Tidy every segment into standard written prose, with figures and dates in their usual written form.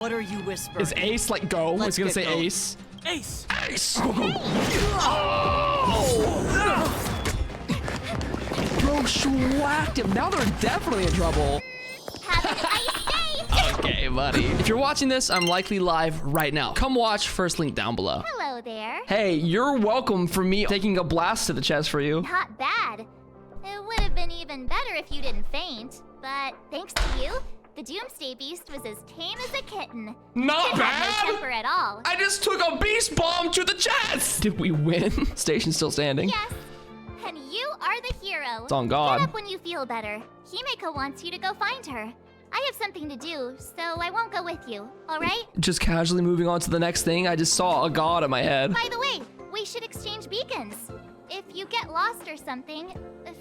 What are you whispering? Is Ace like go? Let's It's gonna get say going. Ace. Ace! Ace! Bro, whacked him. Now they're definitely in trouble. Okay, buddy. If you're watching this, I'm likely live right now. Come watch. First link down below. Hello there. Hey, you're welcome for me taking a blast to the chest for you. Not bad. It would have been even better if you didn't faint, but thanks to you, the Doomsday Beast was as tame as a kitten. Not It had no bad. temper at all. I just took a beast bomb to the chest. Did we win? Station's still standing. Yes, and you are the hero. It's on God. Get up when you feel better. Himeko wants you to go find her. I have something to do, so I won't go with you, all right? Just casually moving on to the next thing. I just saw a god in my head. By the way, we should exchange beacons. If you get lost or something,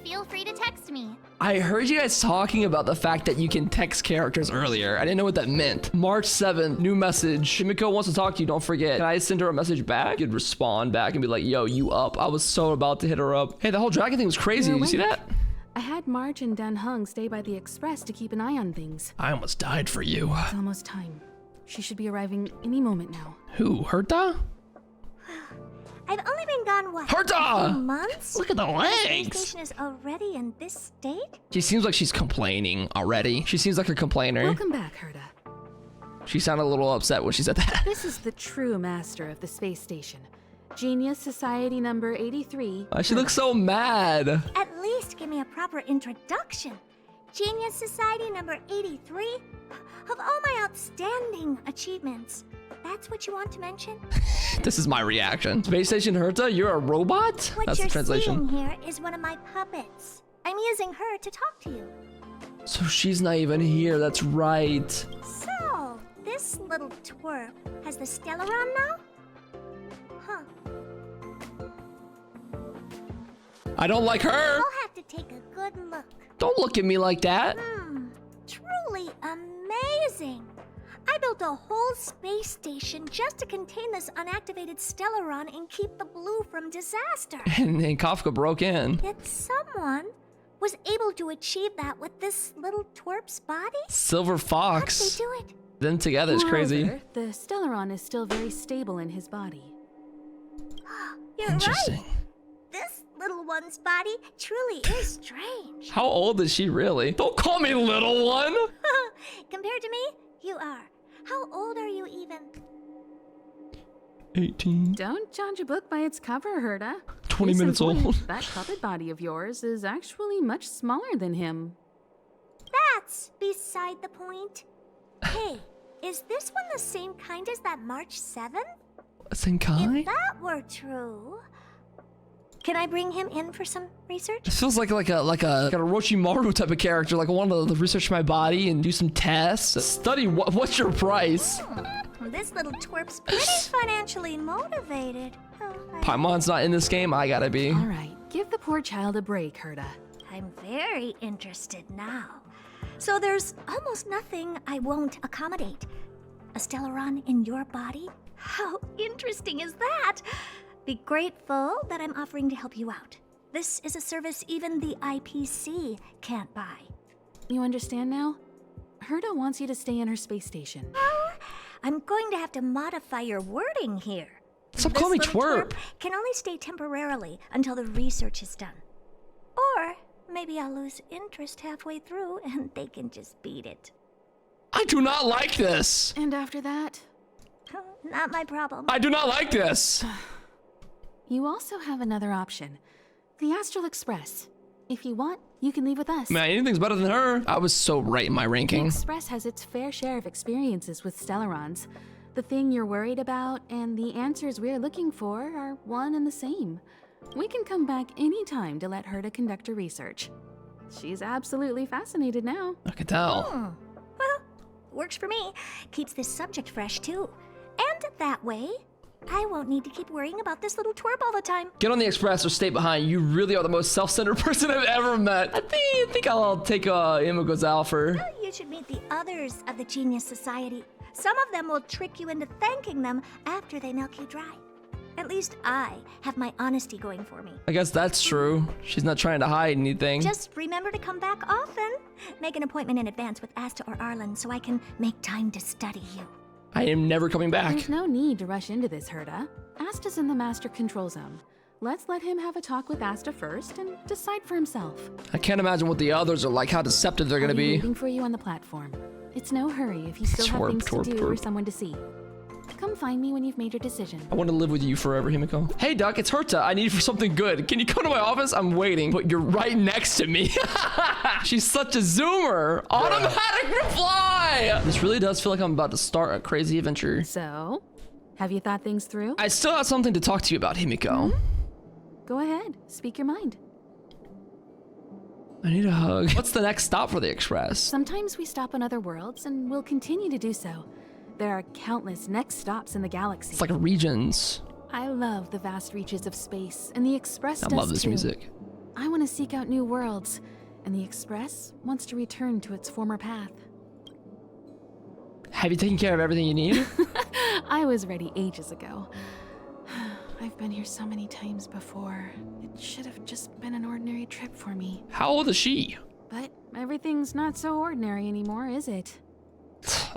feel free to text me. I heard you guys talking about the fact that you can text characters earlier. I didn't know what that meant. March 7th, new message. Himeko wants to talk to you, don't forget. Can I send her a message back? You'd respond back and be like, yo, you up? I was so about to hit her up. Hey, the whole dragon thing was crazy. Did you see that? I had March and Dan Hung stay by the express to keep an eye on things. I almost died for you. It's almost time. She should be arriving any moment now. Who? Herta? I've only been gone, what, Herta! a few months? Look at the The space legs. station is already in this state? She seems like she's complaining already. She seems like a complainer. Welcome back, Herta. She sounded a little upset when she said that. This is the true master of the space station. Genius Society number 83. She looks so mad. At least give me a proper introduction. Genius Society number 83? Of all my outstanding achievements, that's what you want to mention? This is my reaction. Space Station Herta, you're a robot? What That's you're the translation. seeing here is one of my puppets. I'm using her to talk to you. So she's not even here, that's right. So, this little twerp has the Stellaron now? Huh. I don't like her. I'll have to take a good look. Don't look at me like that. Truly amazing. I built a whole space station just to contain this unactivated Stellaron and keep the blue from disaster. And Kafka broke in. Yet someone was able to achieve that with this little twerp's body? Silver How did Fox. they do it? Them together is crazy. Moreover, the Stellaron is still very stable in his body. You're Interesting. right. This little one's body truly is strange. How old is she really? Don't call me little one. Compared to me, you are. How old are you even? 18. Don't judge a book by its cover, Herta. 20 Case in minutes point, old. That puppet body of yours is actually much smaller than him. That's beside the point. Hey, is this one the same kind as that March 7th? Senkai? If that were true, can I bring him in for some research? It feels like a Orochimaru type of character. Like I want to research my body and do some tests. Study what's your price? This little twerp's pretty financially motivated. Paimon's not in this game. I gotta be. All right, give the poor child a break, Herta. I'm very interested now. So there's almost nothing I won't accommodate. A Stellaron in your body? How interesting is that? Be grateful that I'm offering to help you out. This is a service even the IPC can't buy. You understand now? Herta wants you to stay in her space station. Well, I'm going to have to modify your wording here. Stop This calling me little twerp. can only stay temporarily until the research is done. Or maybe I'll lose interest halfway through and they can just beat it. I do not like this. And after that, Not my problem. I do not like this. you also have another option. The Astral Express. If you want, you can leave with us. Man, anything's better than her. I was so right in my The ranking. Express has its fair share of experiences with Stellarons. The thing you're worried about and the answers we're looking for are one and the same. We can come back anytime to let Herta conduct her research. She's absolutely fascinated now. I can tell. Well, works for me. Keeps this subject fresh, too. And that way, I won't need to keep worrying about this little twerp all the time. Get on the express or stay behind. You really are the most self-centered person I've ever met. I think I'll take Imago's offer. You should meet the others of the Genius Society. Some of them will trick you into thanking them after they milk you dry. At least I have my honesty going for me. I guess that's true. She's not trying to hide anything. Just remember to come back often. Make an appointment in advance with Asta or Arlen so I can make time to study you. I am never coming back. There's no need to rush into this, Herta. Asta's in the master control zone. Let's let him have a talk with Asta first and decide for himself. I can't imagine what the others are like, how deceptive they're gonna I'll be be. waiting for you on the platform. It's no hurry if you still have Twerp, things twerp, to do or twerp. someone to see. Come find me when you've made your decision. I want to live with you forever, Himiko. Hey, Duck, it's Herta. I need you for something good. Can you come to my office? I'm waiting, but you're right next to me. She's such a zoomer. Automatic reply. This really does feel like I'm about to start a crazy adventure. So, have you thought things through? I still have something to talk to you about, Himiko. Go ahead, speak your mind. I need a hug. What's the next stop for the Express? Sometimes we stop on other worlds, and we'll continue to do so. There are countless next stops in the galaxy. It's like regions. I love the vast reaches of space, and the Express I does love this too. music. I want to seek out new worlds, and the Express wants to return to its former path. Have you taken care of everything you need? I was ready ages ago. I've been here so many times before. It should have just been an ordinary trip for me. How old is she? But everything's not so ordinary anymore, is it?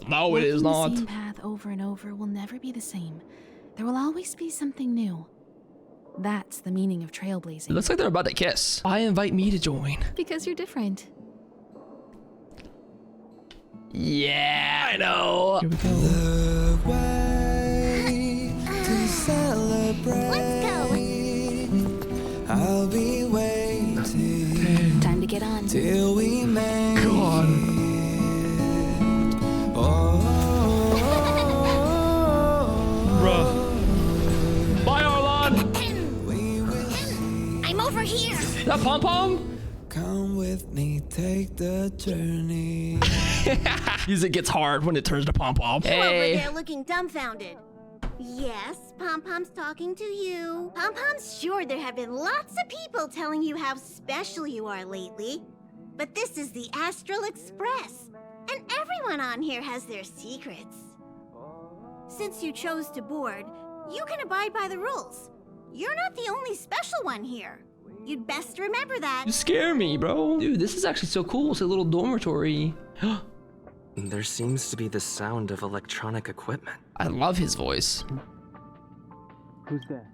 No, it is Walking not. the same path over and over will never be the same. There will always be something new. That's the meaning of It trailblazing. looks like they're about to kiss. I invite me to join. Because you're different. Yeah, I know. Here we go. The way to celebrate. Let's go. I'll be waiting Time to get on. till we make God. Bruh. Bye, Arlon. I'm over here. Is that Pom Pom? Come with me, take the journey. Music gets hard when it turns to Pom Pom. Over Hey. there looking dumbfounded. Yes, Pom Pom's talking to you. Pom Pom's sure there have been lots of people telling you how special you are lately. But this is the Astral Express, and everyone on here has their secrets. Since you chose to board, you can abide by the rules. You're not the only special one here. You'd best remember that. You scare me, bro. Dude, this is actually so cool. It's a little dormitory. There seems to be the sound of electronic equipment. I love his voice. Who's there?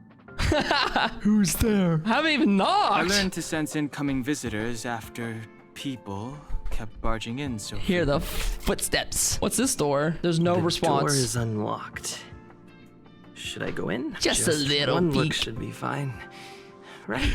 Who's there? I haven't even knocked. I learned to sense incoming visitors after people kept barging in so Hear the footsteps. What's this door? There's no The response. door is unlocked. Should I go in? Just a little one look peek. should be fine. Right?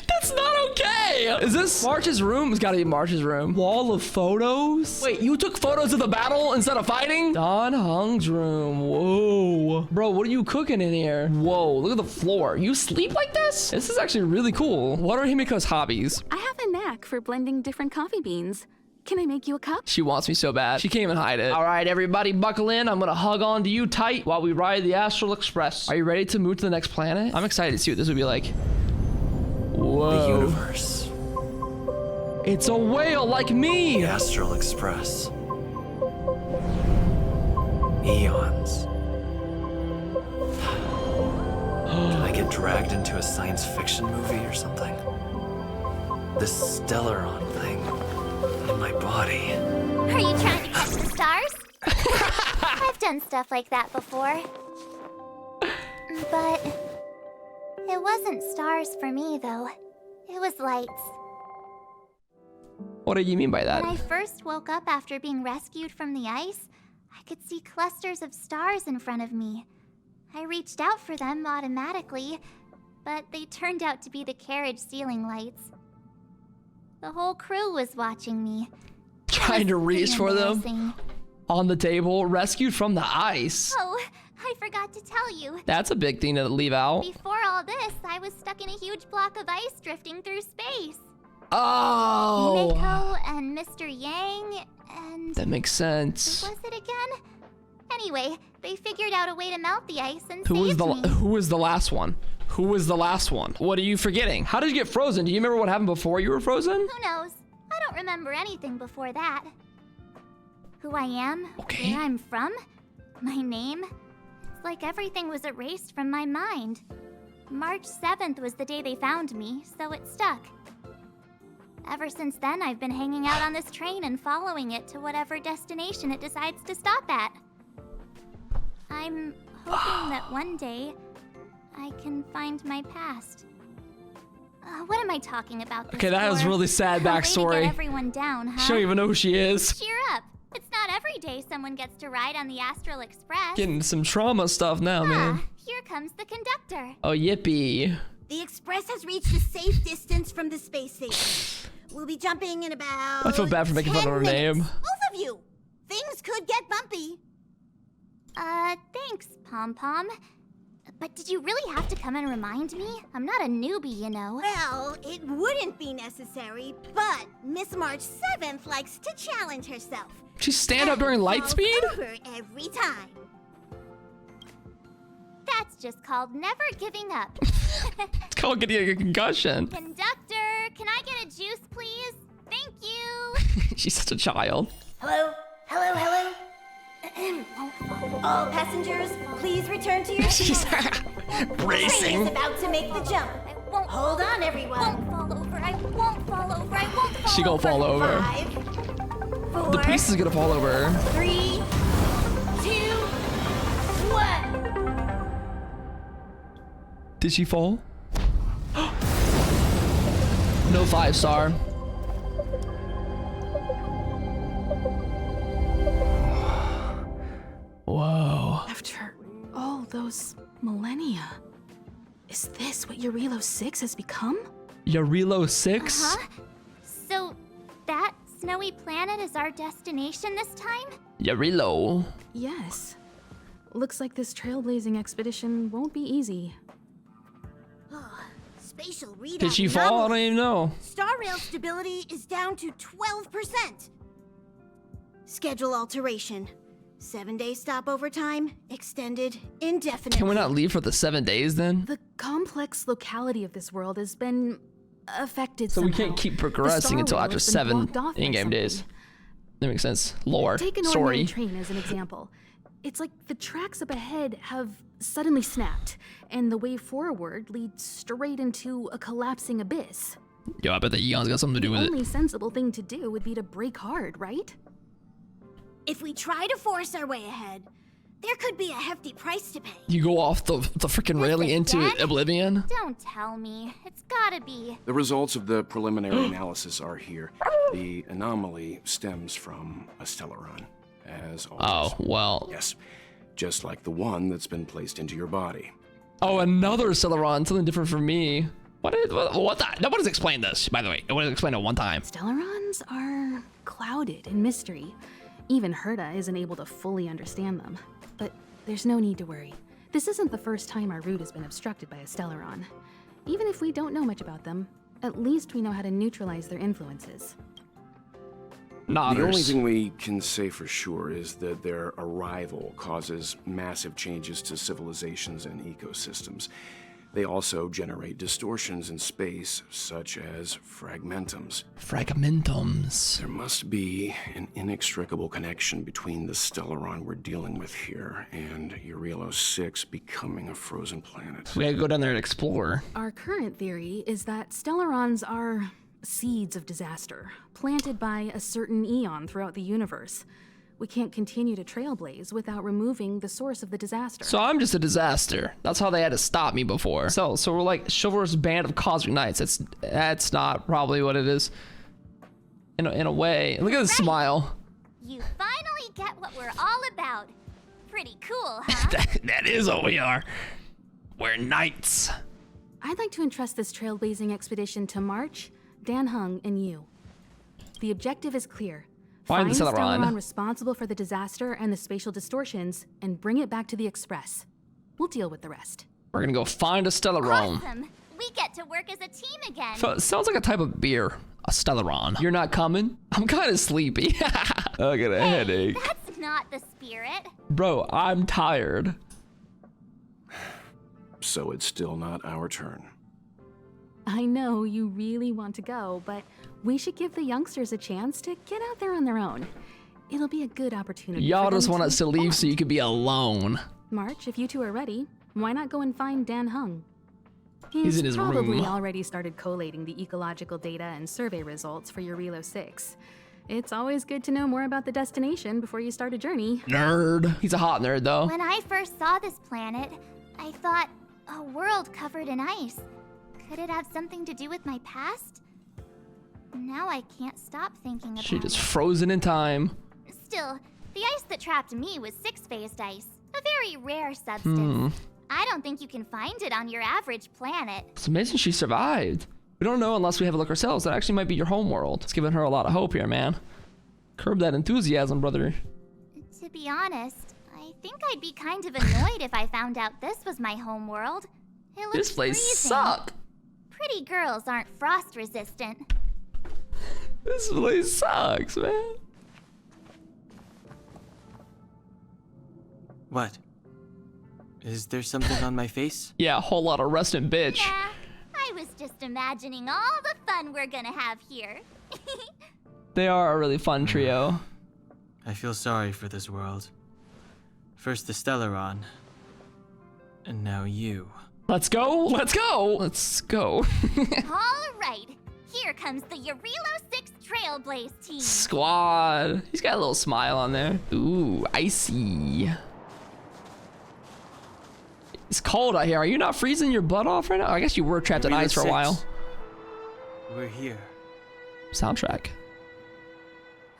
That's not okay. Is this March's room? It's gotta be March's room. Wall of photos? Wait, you took photos of the battle instead of fighting? Don Hung's room. Whoa. Bro, what are you cooking in here? Whoa, look at the floor. You sleep like this? This is actually really cool. What are Himiko's hobbies? I have a knack for blending different coffee beans. Can I make you a cup? She wants me so bad. She can't even hide it. All right, everybody, buckle in. I'm gonna hug on to you tight while we ride the Astral Express. Are you ready to move to the next planet? I'm excited to see what this would be like. Whoa. The universe. It's a whale like me. The Astral Express. Eons. Did I get dragged into a science fiction movie or something? This Stellaron thing in my body. Are you trying to catch the stars? I've done stuff like that before. But it wasn't stars for me, though. It was lights. What do you mean by that? When I first woke up after being rescued from the ice, I could see clusters of stars in front of me. I reached out for them automatically, but they turned out to be the carriage ceiling lights. The whole crew was watching me. Trying to reach for them Embarrassing. on the table, rescued from the ice. Oh, I forgot to tell you. That's a big thing to leave out. Before all this, I was stuck in a huge block of ice drifting through space. Oh, Miko and Mr. Yang and... that makes sense. Was it again? Anyway, they figured out a way to melt the ice and Who was saved the me. Who was the last one? Who was the last one? What are you forgetting? How did you get frozen? Do you remember what happened before you were frozen? Who knows? I don't remember anything before that. Who I am, Okay. where I'm from, my name. It's like everything was erased from my mind. March 7th was the day they found me, so it stuck. Ever since then, I've been hanging out on this train and following it to whatever destination it decides to stop at. I'm hoping that one day I can find my past. What am I talking about this Okay, that was for? really sad A way to backstory. get everyone down, huh? She don't even know who she is. Cheer up. It's not every day someone gets to ride on the Astral Express. Getting some trauma stuff now, man. Here comes the conductor. Oh, yippee. The Express has reached a safe distance from the space station. We'll be jumping in about I feel bad for making fun of her 10 minutes. name. Both of you! Things could get bumpy. Thanks, Pom Pom. But did you really have to come and remind me? I'm not a newbie, you know. Well, it wouldn't be necessary, but Miss March 7th likes to challenge herself. She stand up during light Falls speed? over every time. That's just called never giving up. It's called getting a concussion. Conductor, can I get a juice, please? Thank you. She's such a child. Hello? Hello, hello? All passengers, please return to your She's seats. Train is racing. about to make the jump. I won't Hold on, everyone. fall over. I won't fall over. I won't fall She gonna fall over. 5, 4, The priest is gonna fall over. 3, 2, 1. Did she fall? No 5-star. Whoa. After all those millennia, is this what Eurilo 6 has become? Yarilo 6? Huh? So that snowy planet is our destination this time? Yarilo. Yes. Looks like this trailblazing expedition won't be easy. Spatial readout. Did she fall? I don't even know. Star rail stability is down to 12%. Schedule alteration. 7-day stopover time extended indefinitely. Can we not leave for the 7 days then? The complex locality of this world has been affected So we somehow. can't keep The progressing star until wheel after has been 7 blocked off by in-game days. something. That makes sense. Lore. Take an Story. ordinary train as an example. It's like the tracks up ahead have suddenly snapped, and the way forward leads straight into a collapsing abyss. Yo, I bet the eons got something to do The with it. only sensible thing to do would be to brake hard, right? If we try to force our way ahead, there could be a hefty price to pay. You go off the freaking railing into again? oblivion? Don't tell me. It's gotta be. The results of the preliminary analysis are here. The anomaly stems from a Stellaron, as always. Oh, well. Yes, just like the one that's been placed into your body. Oh, another Celeron. Something different from me. What the? Nobody's explained this, by the way. Nobody's explained it one time. Stellarons are clouded in mystery. Even Herta isn't able to fully understand them. But there's no need to worry. This isn't the first time our route has been obstructed by a Stellaron. Even if we don't know much about them, at least we know how to neutralize their influences. The only Nodders. thing we can say for sure is that their arrival causes massive changes to civilizations and ecosystems. They also generate distortions in space, such as fragmentums. Fragmentums. There must be an inextricable connection between the Stellaron we're dealing with here and Eurilo 6 becoming a frozen planet. We gotta go down there and explore. Our current theory is that Stellarons are seeds of disaster, planted by a certain eon throughout the universe. We can't continue to trailblaze without removing the source of the disaster. So I'm just a disaster. That's how they had to stop me before. So we're like chivalrous band of cosmic knights. That's not probably what it is. In a way. Look at the smile. You finally get what we're all about. Pretty cool, huh? That is what we are. We're knights. I'd like to entrust this trailblazing expedition to March, Dan Hung, and you. The objective is clear. Find the Stellaron. Stellaron responsible for the disaster and the spatial distortions, and bring it back to the Express. We'll deal with the rest. We're gonna go find a Stellaron. Awesome. We get to work as a team again. Sounds like a type of beer. A Stellaron. You're not coming? I'm kind of sleepy. I got a headache. That's not the spirit. Bro, I'm tired. So it's still not our turn. I know you really want to go, but we should give the youngsters a chance to get out there on their own. It'll be a good opportunity. Y'all for them just want us to leave so you could be alone. March, if you two are ready, why not go and find Dan Hung? He's in his probably room. already started collating the ecological data and survey results for Eurilo 6. It's always good to know more about the destination before you start a journey. Nerd. He's a hot nerd, though. When I first saw this planet, I thought, a world covered in ice. Could it have something to do with my past? Now I can't stop thinking about She just it. frozen in time. Still, the ice that trapped me was six-phased ice, a very rare substance. I don't think you can find it on your average planet. It's amazing she survived. We don't know unless we have a look ourselves. That actually might be your home world. It's giving her a lot of hope here, man. Curb that enthusiasm, brother. To be honest, I think I'd be kind of annoyed if I found out this was my home world. It looks This place freezing. sucks. Pretty girls aren't frost resistant. This place sucks, man. What? Is there something on my face? Yeah, a whole lot of resting bitch. Yeah, I was just imagining all the fun we're gonna have here. They are a really fun trio. I feel sorry for this world. First the Stellaron, and now you. Let's go. Let's go. Let's go. All right, here comes the Yarilo 6 Trailblaze team. Squad. He's got a little smile on there. Ooh, icy. It's cold out here. Are you not freezing your butt off right now? I guess you were trapped in Yarilo ice for a 6. while. We're here. Soundtrack.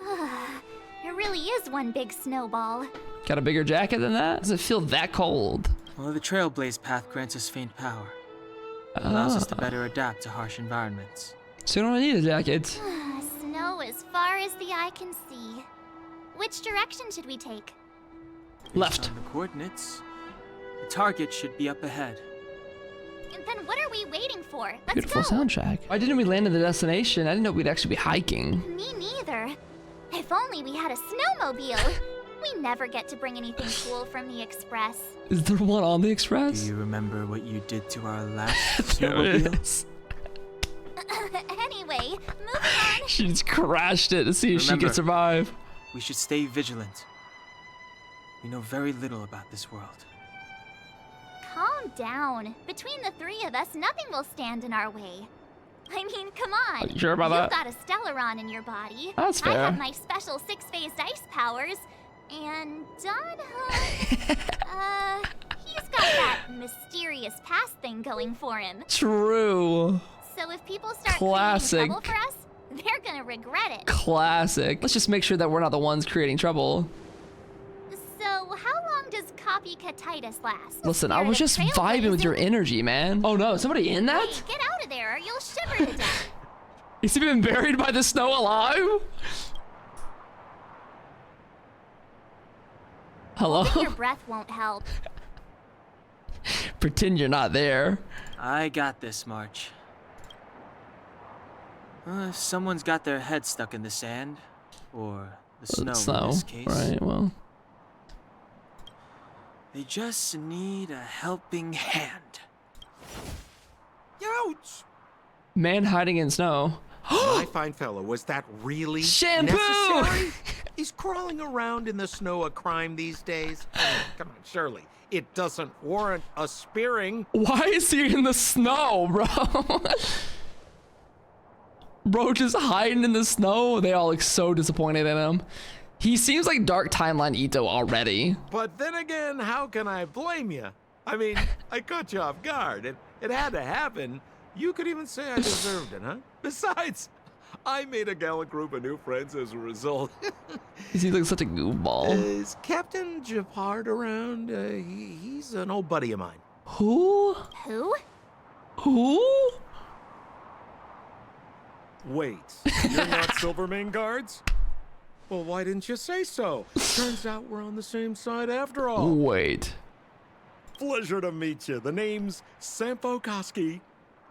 It really is one big snowball. Got a bigger jacket than that? Does it feel that cold? Well, the Trailblaze path grants us faint power. It allows us to better adapt to harsh environments. So you don't need a jacket. Snow as far as the eye can see. Which direction should we take? Based Left. on the coordinates, the target should be up ahead. And then what are we waiting for? Let's Beautiful go. soundtrack. Why didn't we land in the destination? I didn't know we'd actually be hiking. Me neither. If only we had a snowmobile. We never get to bring anything cool from the express. Is there one on the Do express? you remember what you did to our last There it snowmobile? is. Anyway, moving on. She just crashed it to see if she Remember- could survive. We should stay vigilant. We know very little about this world. Calm down. Between the three of us, nothing will stand in our way. I mean, come on. Are you sure about You've that? got a Stellaron in your body. That's I fair. have my special six-phased ice powers. And Don, he's got that mysterious past thing going for him. True. So if people start Classic. creating trouble for us, they're gonna regret it. Classic. Let's just make sure that we're not the ones creating trouble. So how long does copycatitis last? Listen, I You're was the just vibing with your trailblazer. energy, man. Oh no, somebody in that? Hey, get out of there or you'll shiver to death. Is he been buried by the snow alive? Hello? Your breath won't help. Pretend you're not there. I got this, March. Someone's got their head stuck in the sand, or the snow, in this case. Right, well. They just need a helping hand. Ouch! Man hiding in snow. My fine fellow, was that really Shampoo! necessary? Is crawling around in the snow a crime these days? I mean, come on, surely. It doesn't warrant a spearing. Why is he in the snow, bro? Bro just hiding in the snow. They all look so disappointed in him. He seems like Dark Timeline Ito already. But then again, how can I blame you? I mean, I caught you off guard. It had to happen. You could even say I deserved it, huh? Besides, I made a gallant group of new friends as a result. He seems like such a goofball. Is Captain Japard around? He's an old buddy of mine. Who? Who? Who? Wait, you're not Silvermane guards? Well, why didn't you say so? Turns out we're on the same side after all. Wait. Pleasure to meet you. The name's Sampo Koski.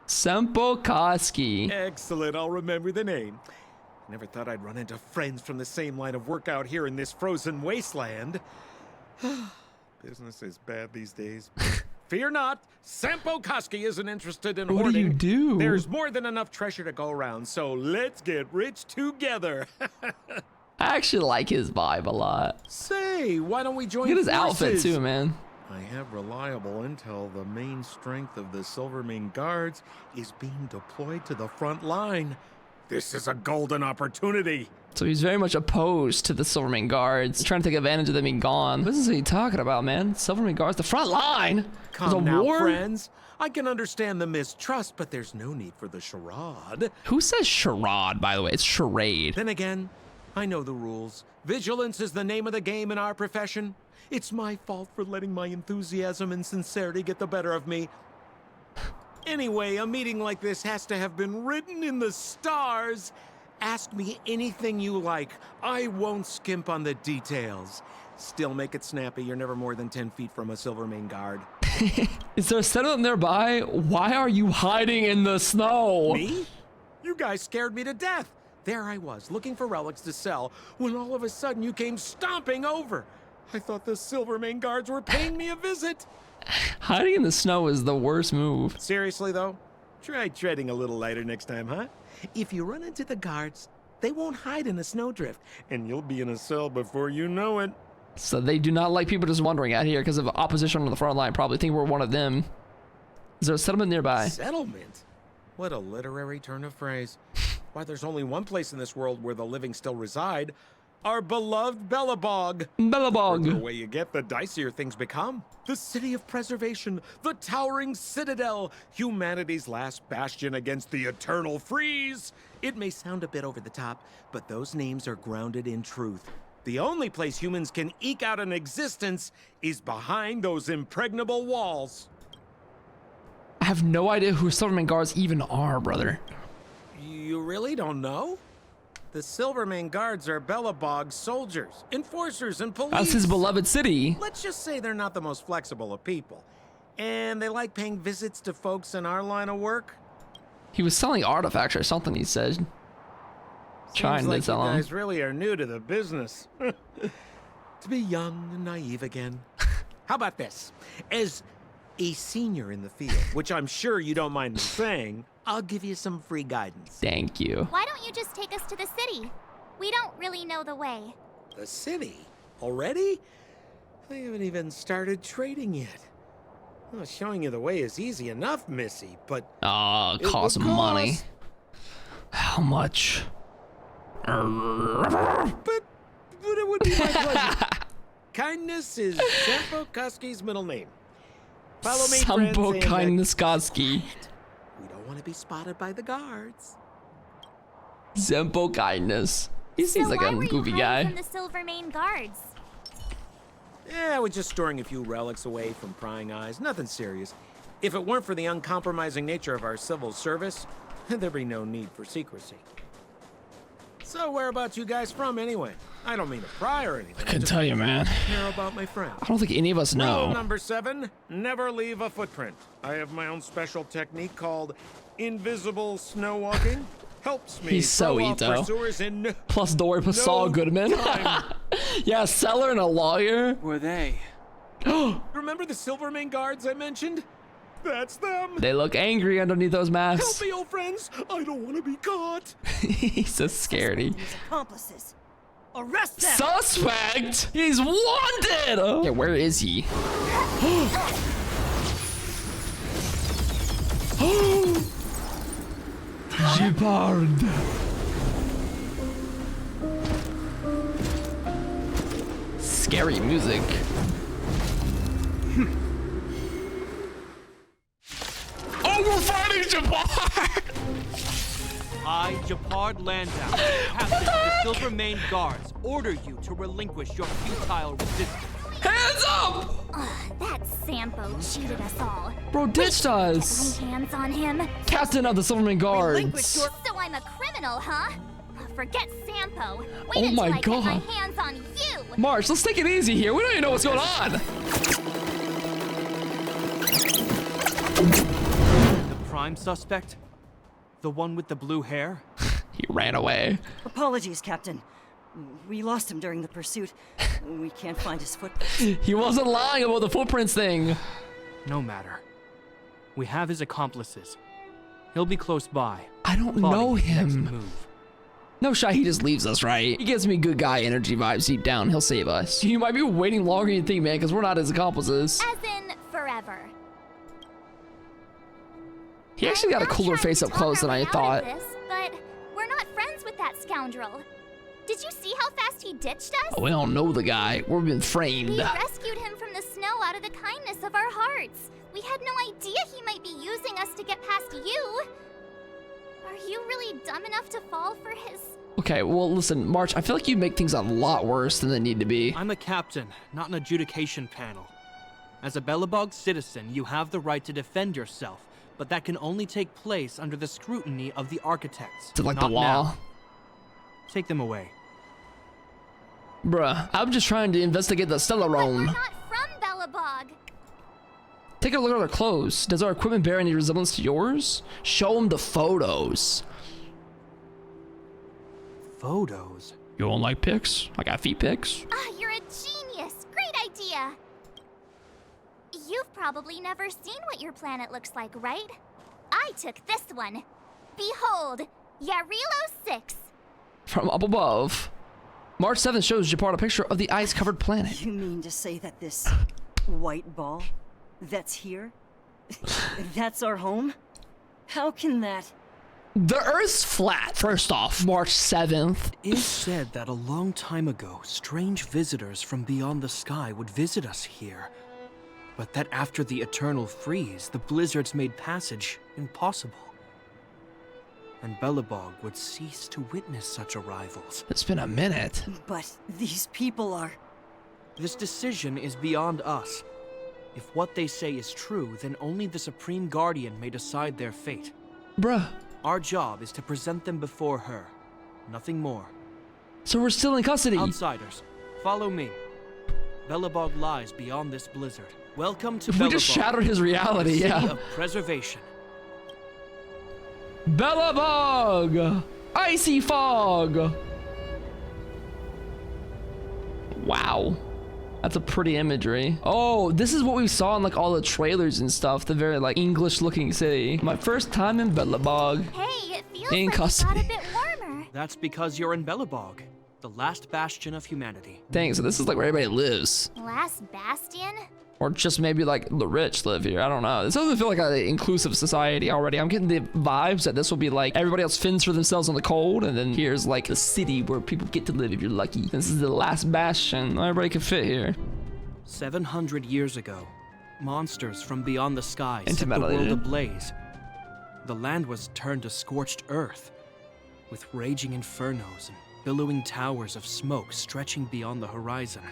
Sempo Koski. Excellent, I'll remember the name. Never thought I'd run into friends from the same line of work out here in this frozen wasteland. Business is bad these days. Fear not, Sampo Koski isn't interested in What do you hoarding. do? There's more than enough treasure to go around, so let's get rich together. I actually like his vibe a lot. Say, why don't we join Look at his outfit forces? too, man. I have reliable intel the main strength of the Silvermane Guards is being deployed to the front line. This is a golden opportunity. So he's very much opposed to the Silvermane guards, trying to take advantage of them being gone. What is he talking about, man? Silvermane guards, the front line? There's a Come now, war? friends. I can understand the mistrust, but there's no need for the charade. Who says charade, by the way? It's charade. Then again, I know the rules. Vigilance is the name of the game in our profession. It's my fault for letting my enthusiasm and sincerity get the better of me. Anyway, a meeting like this has to have been written in the stars. Ask me anything you like. I won't skimp on the details. Still make it snappy. You're never more than 10 feet from a Silvermane guard. Is there a settlement nearby? Why are you hiding in the snow? Me? You guys scared me to death. There I was, looking for relics to sell, when all of a sudden you came stomping over. I thought the Silvermane guards were paying me a visit. Hiding in the snow is the worst move. Seriously, though? Try treading a little lighter next time, huh? If you run into the guards, they won't hide in a snowdrift, and you'll be in a cell before you know it. So they do not like people just wandering out here because of opposition on the front line. Probably think we're one of them. Is there a settlement nearby? Settlement? What a literary turn of phrase. Why, there's only one place in this world where the living still reside. Our beloved Bellabog. The Bellabog. further away you get, the dicier things become. The city of preservation, the towering citadel, humanity's last bastion against the eternal freeze. It may sound a bit over the top, but those names are grounded in truth. The only place humans can eke out an existence is behind those impregnable walls. I have no idea who Silvermane guards even are, brother. You really don't know? The Silvermane guards are Bellabog's soldiers, enforcers, and police. That's his beloved city. Let's just say they're not the most flexible of people. And they like paying visits to folks in our line of work. He was selling artifacts or something, he said. Trying Seems to like sell you them. guys really are new to the business. To be young and naive again. How about this? As a senior in the field, which I'm sure you don't mind me saying, I'll give you some free guidance. Thank you. Why don't you just take us to the city? We don't really know the way. The city? Already? I haven't even started trading yet. Well, showing you the way is easy enough, Missy, but... Oh, it costs would money. cost- How much? But it would be my pleasure. Kindness is Sampo Koski's middle name. Follow me, friends, Sampo and, Kindneskoski. we don't want to be spotted by the guards. Zempo Kindness. He seems like why a were goofy you guy. hiding from the Silvermane guards? Yeah, we're just storing a few relics away from prying eyes. Nothing serious. If it weren't for the uncompromising nature of our civil service, there'd be no need for secrecy. So whereabouts you guys from, anyway? I don't mean to pry or anything. I couldn't tell you, man. Care about my friend. I don't think any of us Rule know. number 7, never leave a footprint. I have my own special technique called invisible snow walking. Helps me He's so throw off Ito. pursuers in Plus Dory Saul no Goodman. time. Yeah, seller and a lawyer. Were they? Remember the Silvermane guards I mentioned? That's them. They look angry underneath those Help masks. me, old friends. I don't want to be caught. He's so scaredy. His accomplices. Arrest them! Suspect! He's wanted! Okay, where is he? Gepard. Scary music. Oh, we're fighting Gepard! I, Gepard Landau, captain of the Silvermane Guards, order you to relinquish your futile resistance. Hands up! That Sampo cheated us all. Bro, ditched us. My hands on him. Captain of the Silvermane Guards. So I'm a criminal, huh? Forget Sampo. Wait Oh until my I get God. my hands on you. March, let's take it easy here. We don't even know what's going on. The prime suspect? The one with the blue hair? He ran away. Apologies, Captain. We lost him during the pursuit. We can't find his footprints. He wasn't lying about the footprints thing. No matter. We have his accomplices. He'll be close by. I don't plotting know his next him. move. No shot, he just leaves us, right? He gives me good guy energy vibes deep down. He'll save us. You might be waiting longer than you think, man, because we're not his accomplices. As in forever. He actually got a I'm not cooler trying face to up talk close our than I way out of thought. this, but we're not with that scoundrel. Did you see how fast he ditched us? We don't know the guy. We've been We framed. rescued him from the snow out of the kindness of our hearts. We had no idea he might be using us to get past you. Are you really dumb enough to fall for his... Okay, well, listen, March, I feel like you make things a lot worse than they need to be. I'm a captain, not an adjudication panel. As a Belobog citizen, you have the right to defend yourself, but that can only take place under the scrutiny of the architects. Is it like not the law? now. Take them away. Bruh, I'm just trying to investigate the But we're Stellaron. not from Belobog. Take a look at our clothes. Does our equipment bear any resemblance to yours? Show them the photos. Photos? You don't like pics? I got feet pics. Ah, you're a genius. Great idea. You've probably never seen what your planet looks like, right? I took this one. Behold, Yarilo 6. From up above. March 7th shows Japar a picture of the ice-covered planet. You mean to say that this white ball that's here, that's our home? How can that... The Earth's flat, first off. March 7th. It is said that a long time ago, strange visitors from beyond the sky would visit us here. But that after the eternal freeze, the blizzards made passage impossible. And Belobog would cease to witness such arrivals. It's been a minute. But these people are... This decision is beyond us. If what they say is true, then only the Supreme Guardian may decide their fate. Bruh. Our job is to present them before her. Nothing more. So we're still in custody. Outsiders, follow me. Belobog lies beyond this blizzard. Welcome to We Belobog. just shattered his reality, the city yeah. of preservation. Belobog! Icy fog! Wow. That's a pretty imagery. Oh, this is what we saw in like all the trailers and stuff. The very like English looking city. My first time in Belobog. Hey, it feels In like custody. it got a bit warmer. That's because you're in Belobog, the last bastion of humanity. Dang, so this is like where everybody lives. Last bastion? Or just maybe like the rich live here. I don't know. This doesn't feel like an inclusive society already. I'm getting the vibes that this will be like everybody else fends for themselves in the cold, and then here's like the city where people get to live if you're lucky. This is the last bastion. Not everybody can fit here. 700 years ago, monsters from beyond the sky set the Intimidated. world ablaze. The land was turned to scorched earth, with raging infernos and billowing towers of smoke stretching beyond the horizon.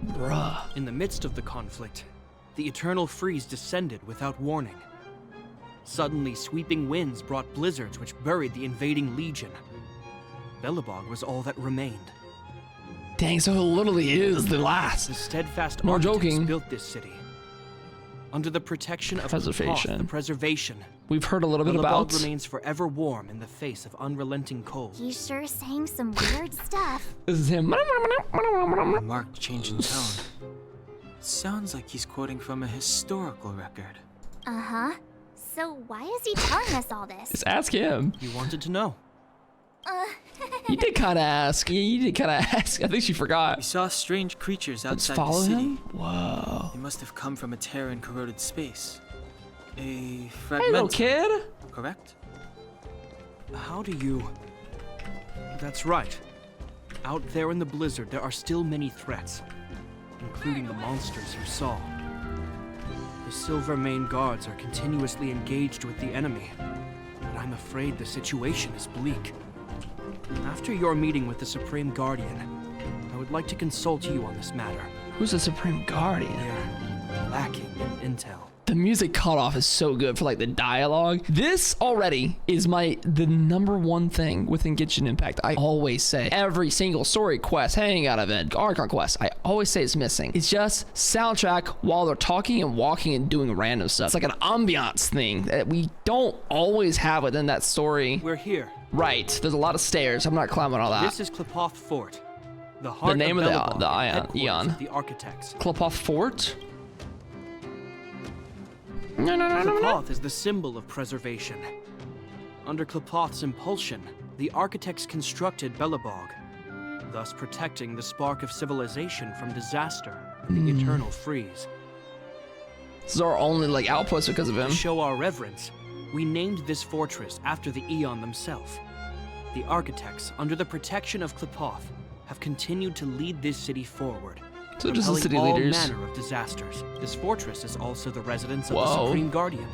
Bruh. In the midst of the conflict, the eternal freeze descended without warning. Suddenly, sweeping winds brought blizzards which buried the invading legion. Belobog was all that remained. Dang, so it literally is the last. The steadfast More architects joking. built this city. Under the protection of Preservation. the preservation, We've heard a little bit Belobog about. remains forever warm in the face of unrelenting cold. He's sure saying some weird stuff. This is him. A marked change in tone. Sounds like he's quoting from a historical record. Uh-huh. So why is he telling us all this? Just ask him. You wanted to know. You did kind of ask. Yeah, you did kind of ask. I think she We forgot. saw strange creatures Let's outside follow the city. him. Whoa. They must have come from a tear in corroded space. A Hey, fragment. little kid. Correct? How do you... That's right. Out there in the blizzard, there are still many threats, including the monsters you saw. The Silvermane guards are continuously engaged with the enemy, but I'm afraid the situation is bleak. After your meeting with the Supreme Guardian, I would like to consult you on this matter. Who's the Supreme Guardian? We're lacking in intel. The music cutoff is so good for like the dialogue. This already is the number one thing within Genshin Impact. I always say every single story quest, hangout event, Archon quest, I always say it's missing. It's just soundtrack while they're talking and walking and doing random stuff. It's like an ambiance thing that we don't always have within that story. We're here. Right, there's a lot of stairs. I'm not climbing all that. This is Klepoth Fort, the heart name of Belobog, the and Ion- headquarters Eon. of the architects. Klepoth Fort? No. Klepoth is the symbol of preservation. Under Klepoth's impulsion, the architects constructed Belobog, thus protecting the spark of civilization from disaster and the eternal freeze. This is our only like outpost because of him. To show our reverence, we named this fortress after the Eon themselves. the architects, under the protection of Klipoth, have continued to lead this city forward, So just the repelling city all leaders. manner of disasters. This fortress is also the residence of Whoa. the Supreme Guardian.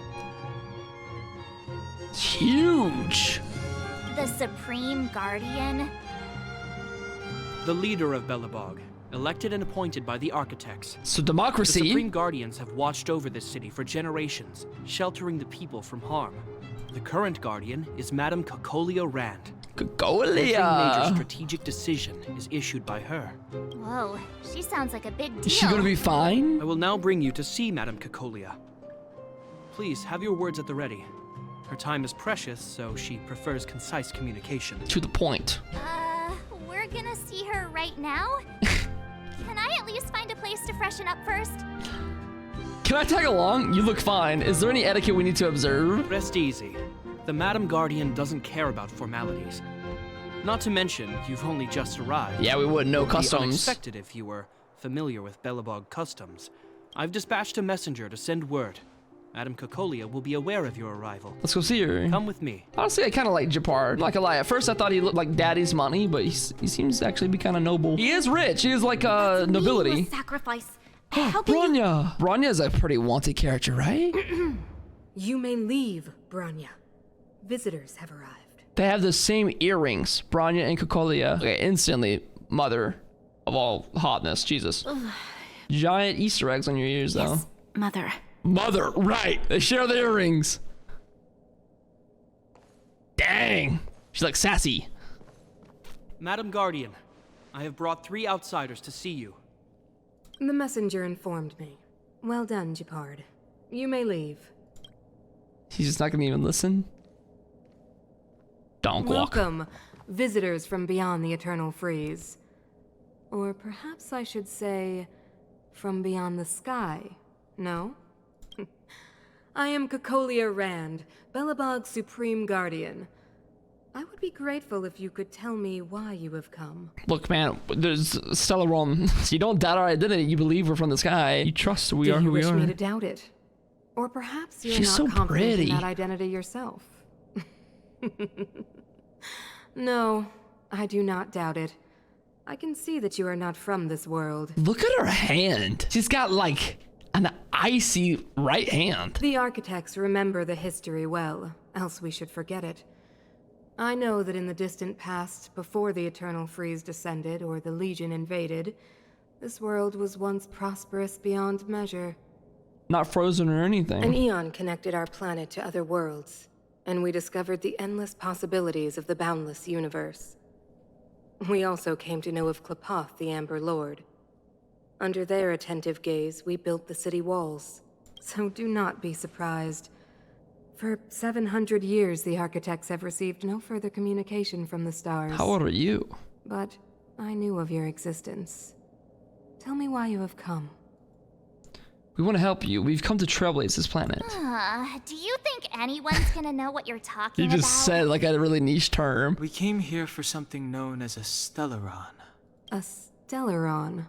It's huge. The Supreme Guardian? The leader of Belobog, elected and appointed by the architects. So The democracy. Supreme Guardians have watched over this city for generations, sheltering the people from harm. The current Guardian is Madame Cocolia Rand. Every major Golia. strategic decision is issued by her. Whoa, she sounds like a big deal. Is she gonna be fine? I will now bring you to see Madame Cocolia. Please have your words at the ready. Her time is precious, so she prefers concise communication. To the point. We're gonna see her right now? Can I at least find a place to freshen up first? Can I tag along? You look fine. Is there any etiquette we need to observe? Rest easy. The Madame Guardian doesn't care about formalities. Not to mention, you've only just arrived. Yeah, we wouldn't know It would be customs. unexpected if you were familiar with Belobog customs. I've dispatched a messenger to send word. Madame Cocolia will be aware of your arrival. Let's go see her. Come with me. Honestly, I kind of like Japar. Not gonna lie, at first I thought he looked like daddy's money, but he seems to actually be kind of noble. He is rich. He is like nobility. Sacrifice. How can Bronya. Bronya is a pretty wanted character, right? You may leave, Bronya. Visitors have arrived. They have the same earrings, Bronya and Cocolia. Okay, instantly, mother of all hotness. Jesus. Giant Easter eggs on your ears, though. Yes, Mother. Mother, right. They share the earrings. Dang. She's like sassy. Madame Guardian, I have brought 3 outsiders to see you. The messenger informed me. Well done, Japard. You may leave. He's just not gonna even listen. Donk walk. Welcome, visitors from beyond the Eternal Freeze. Or perhaps I should say, from beyond the sky. No? I am Cocolia Rand, Belobog's Supreme Guardian. I would be grateful if you could tell me why you have come. Look, man, there's Stellaron. You don't doubt our identity. You believe we're from the sky. You trust we Do are you who we wish are. me to doubt it? Or perhaps you're She's not so confident pretty. in that identity yourself. No, I do not doubt it. I can see that you are not from this world. Look at her hand. She's got like an icy right hand. The architects remember the history well, else we should forget it. I know that in the distant past, before the Eternal Freeze descended or the Legion invaded, this world was once prosperous beyond measure. Not frozen or anything. An eon connected our planet to other worlds, and we discovered the endless possibilities of the boundless universe. We also came to know of Klipoth, the Amber Lord. Under their attentive gaze, we built the city walls. So do not be surprised. For 700 years, the architects have received no further communication from the stars. How old are you? But I knew of your existence. Tell me why you have come. We want to help you. We've come to trailblaze this planet. Do you think anyone's gonna know what you're talking You about? just said like a really niche term. We came here for something known as a Stellaron. A Stellaron.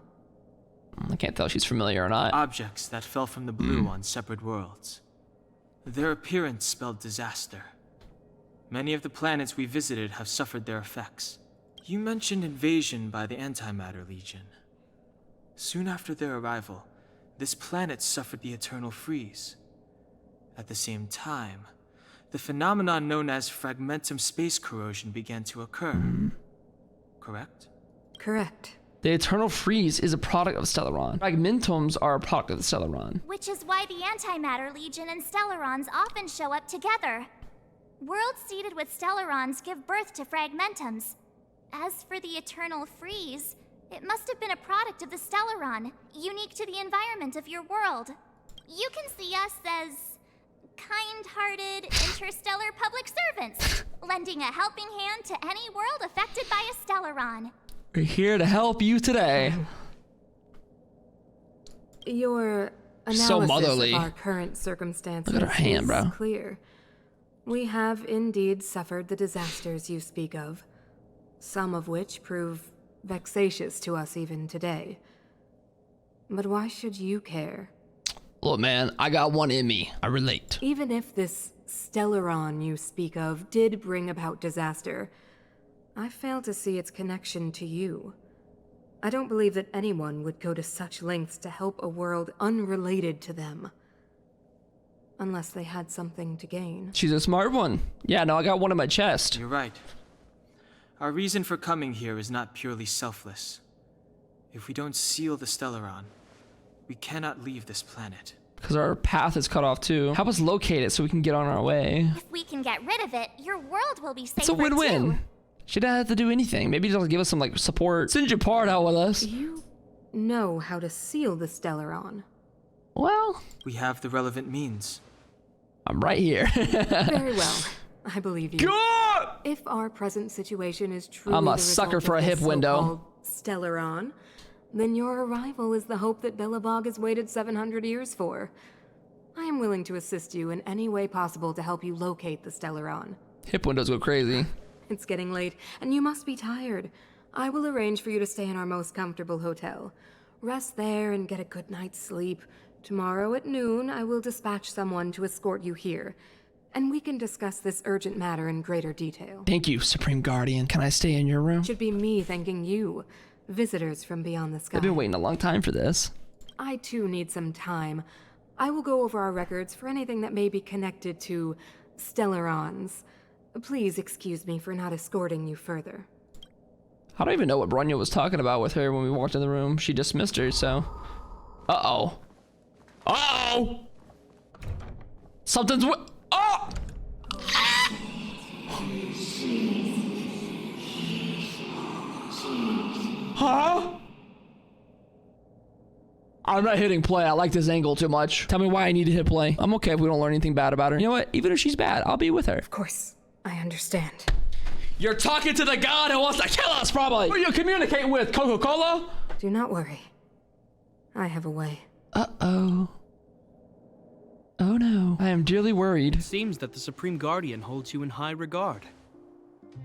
I can't tell if she's familiar or not. Objects that fell from the blue on separate worlds. Their appearance spelled disaster. Many of the planets we visited have suffered their effects. You mentioned invasion by the Antimatter Legion. Soon after their arrival, this planet suffered the Eternal Freeze. At the same time, the phenomenon known as fragmentum space corrosion began to occur. Correct? Correct. The Eternal Freeze is a product of Stellaron. Fragmentums are a product of the Stellaron. Which is why the Antimatter Legion and Stellarons often show up together. Worlds seeded with Stellarons give birth to fragmentums. As for the Eternal Freeze, it must have been a product of the Stellaron, unique to the environment of your world. You can see us as kind-hearted interstellar public servants, lending a helping hand to any world affected by a Stellaron. We're here to help you today. Your analysis So motherly. of our current circumstances Look at her hand, is bro. clear. We have indeed suffered the disasters you speak of, some of which prove vexatious to us even today. But why should you care? Look, man, I got one in me. I relate. Even if this Stellaron you speak of did bring about disaster, I fail to see its connection to you. I don't believe that anyone would go to such lengths to help a world unrelated to them. Unless they had something to gain. She's a smart one. Yeah, no, I got one in my chest. You're right. Our reason for coming here is not purely selfless. If we don't seal the Stellaron, we cannot leave this planet. Because our path is cut off too. Help us locate it so we can get on our way. If we can get rid of it, your world will be safer It's a win-win. too. She doesn't have to do anything. Maybe just give us some like support. Send your part out with us. You know how to seal the Stellaron. Well, we have the relevant means. I'm right here. Very well. I believe you. God! If our present situation is truly I'm a the sucker result for of a this hip window. so-called Stellaron, then your arrival is the hope that Billabog has waited 700 years for. I am willing to assist you in any way possible to help you locate the Stellaron. Hip windows go crazy. It's getting late, and you must be tired. I will arrange for you to stay in our most comfortable hotel. Rest there and get a good night's sleep. Tomorrow at noon, I will dispatch someone to escort you here, and we can discuss this urgent matter in greater detail. Thank you, Supreme Guardian. Can I stay in your room? It should be me thanking you, visitors from beyond the sky. I've been waiting a long time for this. I too need some time. I will go over our records for anything that may be connected to Stellarons. Please excuse me for not escorting you further. I don't even know what Bronya was talking about with her when we walked in the room. She dismissed her, so... Uh-oh. Uh-oh! Something's... Oh! Huh? I'm not hitting play. I like this angle too much. Tell me why I need to hit play. I'm okay if we don't learn anything bad about her. You know what? Even if she's bad, I'll be with her. Of course, I understand. You're talking to the god who wants to kill us, probably. Who are you communicating with? Coca-Cola? Do not worry. I have a way. Uh-oh. Oh no. I am dearly worried. It seems that the Supreme Guardian holds you in high regard.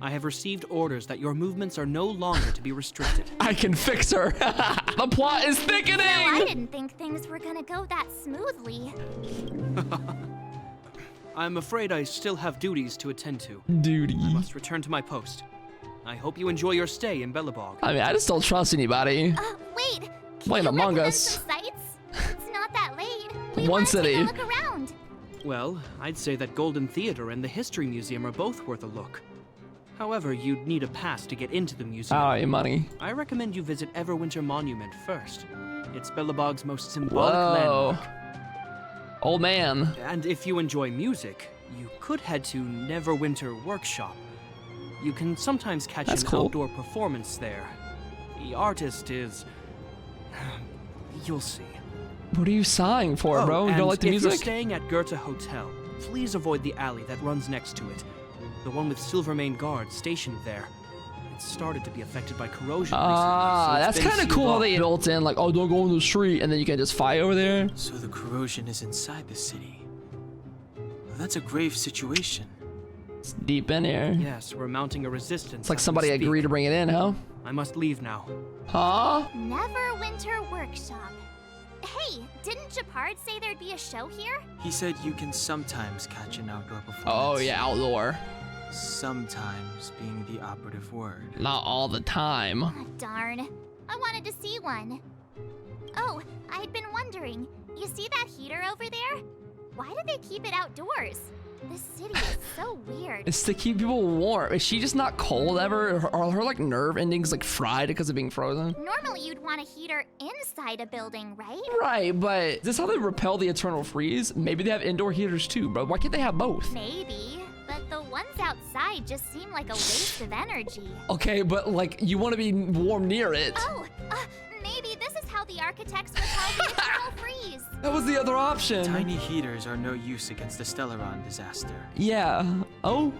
I have received orders that your movements are no longer to be restricted. I can fix her. The plot is thickening. Well, I didn't think things were gonna go that smoothly. I'm afraid I still have duties to attend to. Duty. I must return to my post. I hope you enjoy your stay in Bellabog. I mean, I just don't trust anybody. Wait. Playing Can you Among recommend Us. some sites? It's not that late. We One wanna city. Take a look around. Well, I'd say that Golden Theater and the History Museum are both worth a look. However, you'd need a pass to get into the museum. Oh, your money. I recommend you visit Everwinter Monument first. It's Bellabog's most symbolic landmark. Old man. And if you enjoy music, you could head to Neverwinter Workshop. You can sometimes catch That's an cool. outdoor performance there. The artist is... You'll see. What are you sighing for, bro? You and don't like the if music? you're staying at Goethe Hotel, please avoid the alley that runs next to it. The one with Silvermane guards stationed there. It started to be affected by corrosion Ah, recently, so that's it's been kind of sealed cool how off. they built in, like, oh, don't go in the street, and then you can just fight over there. So the corrosion is inside the city. Well, that's a grave situation. It's deep in here. Yes, we're mounting a resistance. It's like as we somebody speak. agreed to bring it in, huh? I must leave now. Huh? Neverwinter Workshop. Hey, didn't Japard say there'd be a show here? He said you can sometimes catch an outdoor performance. Oh, yeah, outdoor. Sometimes being the operative word. Not all the time. Oh, darn. I wanted to see one. Oh, I'd been wondering. You see that heater over there? Why do they keep it outdoors? This city is so weird. It's to keep people warm. Is she just not cold ever? Are her like nerve endings like fried because of being frozen? Normally you'd want a heater inside a building, right? Right, but is this how they repel the eternal freeze? Maybe they have indoor heaters too, bro. Why can't they have both? Maybe, but the ones outside just seem like a waste of energy. Okay, but like you want to be warm near it. Oh, maybe this is how the architects repel the eternal freeze. That was the other option. Tiny heaters are no use against the Stellaron disaster. Yeah. Oh.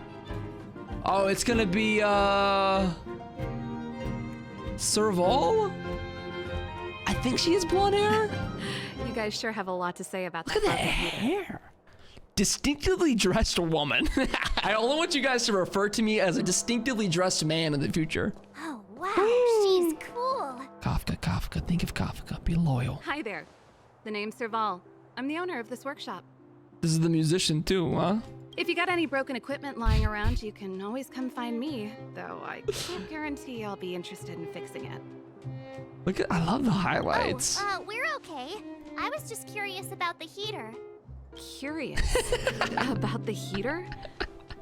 Oh, it's gonna be Serval? I think she has blonde hair. You guys sure have a lot to say about Look at that hair. Distinctively dressed woman. I only want you guys to refer to me as a distinctively dressed man in the future. Oh, wow, she's cool. Kafka, think of Kafka, be loyal. Hi there. The name's Serval. I'm the owner of this workshop. This is the musician too, huh? If you got any broken equipment lying around, you can always come find me, though I can't guarantee I'll be interested in fixing it. Look at, I love the highlights. We're okay. I was just curious about the heater. Curious about the heater?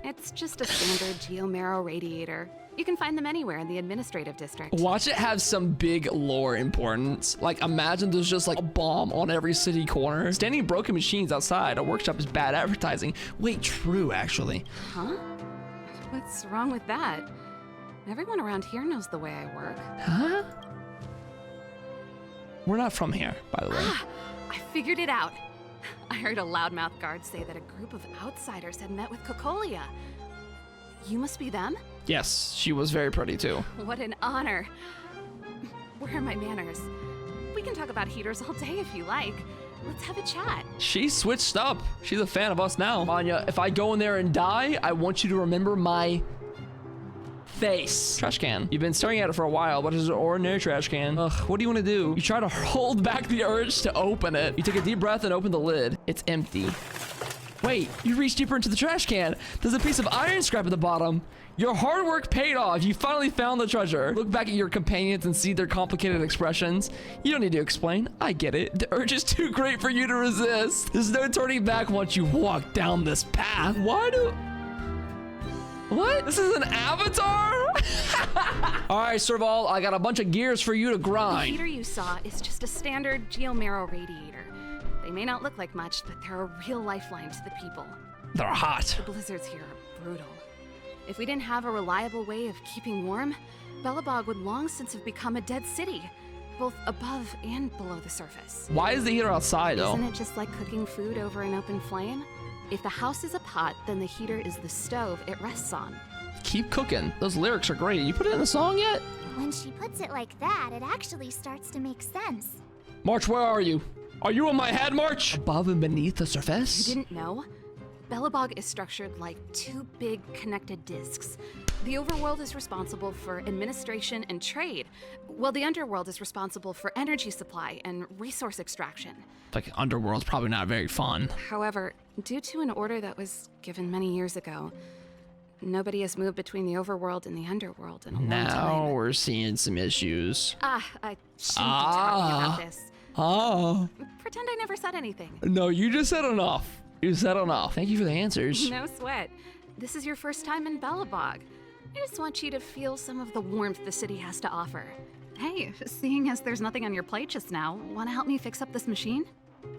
It's just a standard geomarrow radiator. You can find them anywhere in the administrative district. Watch it have some big lore importance. Like, imagine there's just like a bomb on every city corner. Standing broken machines outside a workshop is bad advertising. Wait, true, actually. Huh? What's wrong with that? Everyone around here knows the way I work. Huh? We're not from here, by the way. I figured it out. I heard a loudmouth guard say that a group of outsiders had met with Cocolia. You must be them? Yes, she was very pretty too. What an honor. Where are my manners? We can talk about heaters all day if you like. Let's have a chat. She switched up. She's a fan of us now. Anya, if I go in there and die, I want you to remember my face. Trash can. You've been staring at it for a while, but it's an ordinary trash can. Ugh, what do you want to do? You try to hold back the urge to open it. You take a deep breath and open the lid. It's empty. Wait, you reach deeper into the trash can. There's a piece of iron scrap at the bottom. Your hard work paid off. You finally found the treasure. Look back at your companions and see their complicated expressions. You don't need to explain. I get it. The urge is too great for you to resist. There's no turning back once you walk down this path. Why do... What? This is an avatar? All right, Serval, I got a bunch of gears for you to The grind. heater you saw is just a standard geomarrow radiator. They may not look like much, but they're a real lifeline to the people. They're hot. The blizzards here are brutal. If we didn't have a reliable way of keeping warm, Belobog would long since have become a dead city, both above and below the surface. Why is the heater outside, though? Isn't it just like cooking food over an open flame? If the house is a pot, then the heater is the stove it rests on. Keep cooking. Those lyrics are great. You put it in the song yet? When she puts it like that, it actually starts to make sense. March, where are you? Are you on my head, March? Above and beneath the surface? You didn't know? Belobog is structured like two big connected discs. The overworld is responsible for administration and trade, while the underworld is responsible for energy supply and resource extraction. Like, underworld's probably not very fun. However, due to an order that was given many years ago, nobody has moved between the overworld and the underworld in a long time. Now we're seeing some issues. I shouldn't be talking about this. Oh. Pretend I never said anything. No, you just said enough. You said enough. Thank you for the answers. No sweat. This is your first time in Belobog. I just want you to feel some of the warmth the city has to offer. Hey, seeing as there's nothing on your plate just now, want to help me fix up this machine?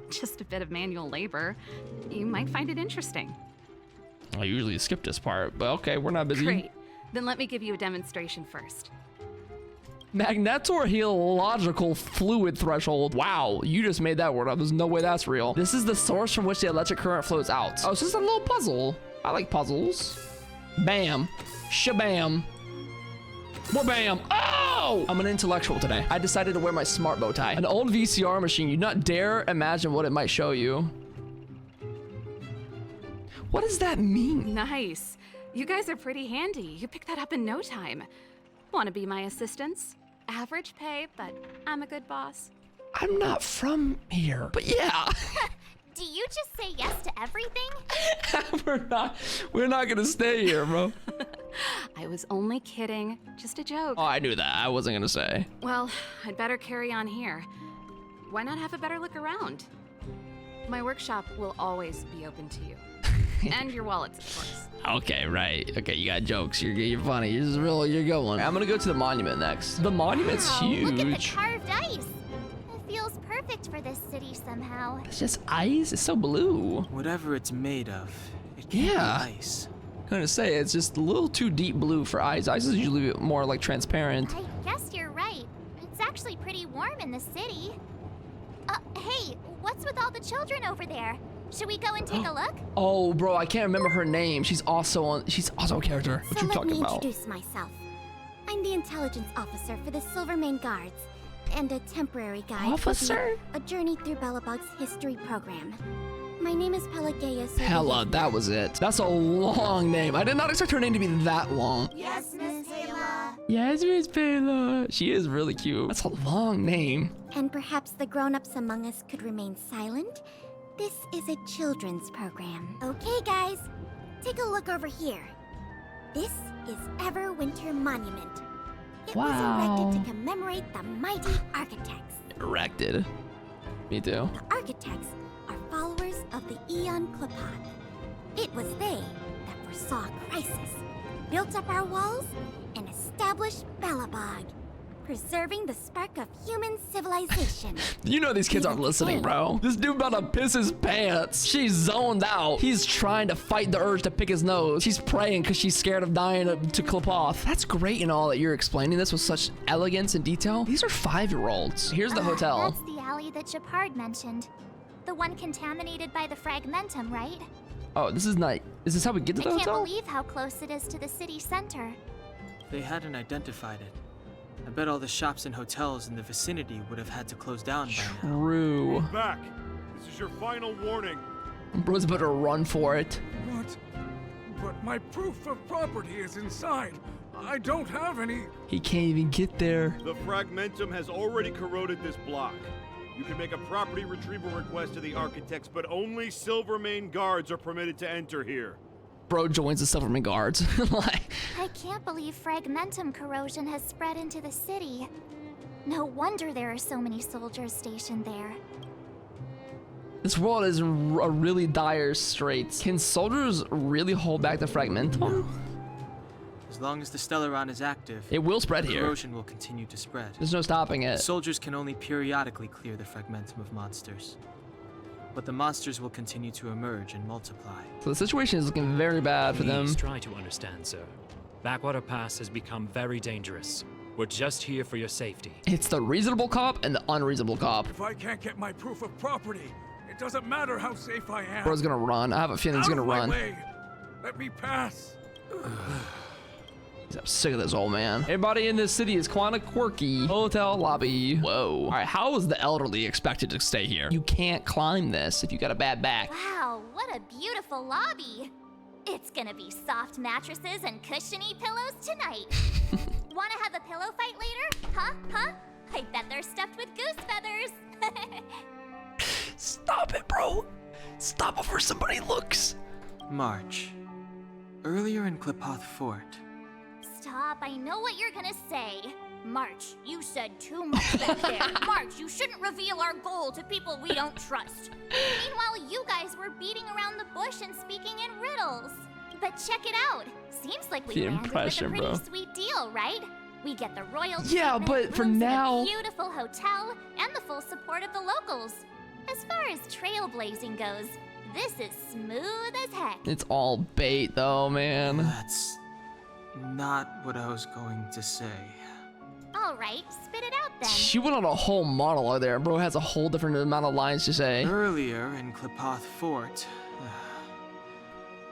Just a bit of manual labor. You might find it interesting. I usually skip this part, but okay, we're not busy. Great. Then let me give you a demonstration first. Magnetorheological fluid threshold. Wow, you just made that word up. There's no way that's real. This is the source from which the electric current flows out. Oh, it's just a little puzzle. I like puzzles. Bam. Shabam. Bam. Oh! I'm an intellectual today. I decided to wear my smart bow tie. An old VCR machine. You not dare imagine what it might show you. What does that mean? Nice. You guys are pretty handy. You picked that up in no time. Want to be my assistants? Average pay, but I'm a good boss. I'm not from here, but yeah. Do you just say yes to everything? We're not gonna stay here, bro. I was only kidding. Just a joke. Oh, I knew that. I wasn't gonna say. Well, I'd better carry on here. Why not have a better look around? My workshop will always be open to you. And your wallets, of course. Okay, right. Okay, you got jokes. You're funny. You're going. I'm gonna go to the monument next. The monument's Wow, huge. Look at the carved ice. It feels perfect for this city somehow. It's just ice. It's so blue. Whatever it's made of, it can't be ice. I'm gonna say it's just a little too deep blue for ice. Ice is usually more like transparent. I guess you're right. It's actually pretty warm in the city. Hey, what's with all the children over there? Should we go and take a look? Oh, bro, I can't remember her name. She's also a character. What you talking about? Let me introduce myself. I'm the intelligence officer for the Silvermane Guards, and a temporary guide Officer? for a journey through Belobog's history program. My name is Pelageia. Hella, that was it. That's a long name. I did not expect her name to be that long. Yes, Miss Ayla. Yes, Miss Pela. She is really cute. That's a long name. And perhaps the grown-ups among us could remain silent. This is a children's program. Okay, guys. take a look over here. This is Everwinter Monument. It Wow. was erected to commemorate the mighty architects. Erected. Me too. The architects are followers of the Aeon Klapath. It was they that foresaw crisis, built up our walls, and established Belobog, preserving the spark of human civilization. You know these kids aren't listening, bro. This dude about to piss his pants. She's zoned out. He's trying to fight the urge to pick his nose. She's praying because she's scared of dying to Klapoth. That's great and all that you're explaining this with such elegance and detail. These are 5-year-olds. Here's the hotel. That's the alley that Shepard mentioned. The one contaminated by the fragmentum, right? Oh, this is not. Is this how we get to the I can't hotel? believe how close it is to the city center. They hadn't identified it. I bet all the shops and hotels in the vicinity would have had to close down by now. True. Back. This is your final warning. Bro's about to run for it. What? But my proof of property is inside. I don't have any. He can't even get there. The fragmentum has already corroded this block. You can make a property retrieval request to the architects, but only Silvermane guards are permitted to enter here. Bro joins the Silverman guards. Like, I can't believe fragmentum corrosion has spread into the city. No wonder there are so many soldiers stationed there. this world is a really dire straits. Can soldiers really hold back the fragmentum? As long as the Stellaron is active, It will spread here. corrosion will continue to spread. There's no stopping it. Soldiers can only periodically clear the fragmentum of monsters. But the monsters will continue to emerge and multiply. So the situation is looking very bad for them. Please try to understand, sir. Backwater Pass has become very dangerous. We're just here for your safety. It's the reasonable cop and the unreasonable cop. If I can't get my proof of property, it doesn't matter how safe I am. Bro's gonna run. I have a feeling he's gonna Out of my run. way. Let me pass. I'm sick of this old man. Everybody in this city is kind of quirky. Hotel lobby. Whoa. All right, how is the elderly expected to stay here? You can't climb this if you got a bad back. Wow, what a beautiful lobby. It's gonna be soft mattresses and cushiony pillows tonight. Wanna have a pillow fight later? Huh? I bet they're stuffed with goose feathers. Stop it, bro. Stop before somebody looks. March. Earlier in Klapoth Fort, Stop, I know what you're gonna say. March, you said too much back there. March, you shouldn't reveal our goal to people we don't trust. Meanwhile, you guys were beating around the bush and speaking in riddles. But check it out. Seems like we The landed impression, with a pretty bro. sweet deal, right? We get the royal Yeah, treatment, but for rooms in now- a beautiful hotel, and the full support of the locals. As far as trailblazing goes, this is smooth as heck. It's all bait, though, man. that's not what I was going to say. All right, spit it out then. She went on a whole monologue there. Bro has a whole different amount of lines to say. Earlier in Klapoth Fort,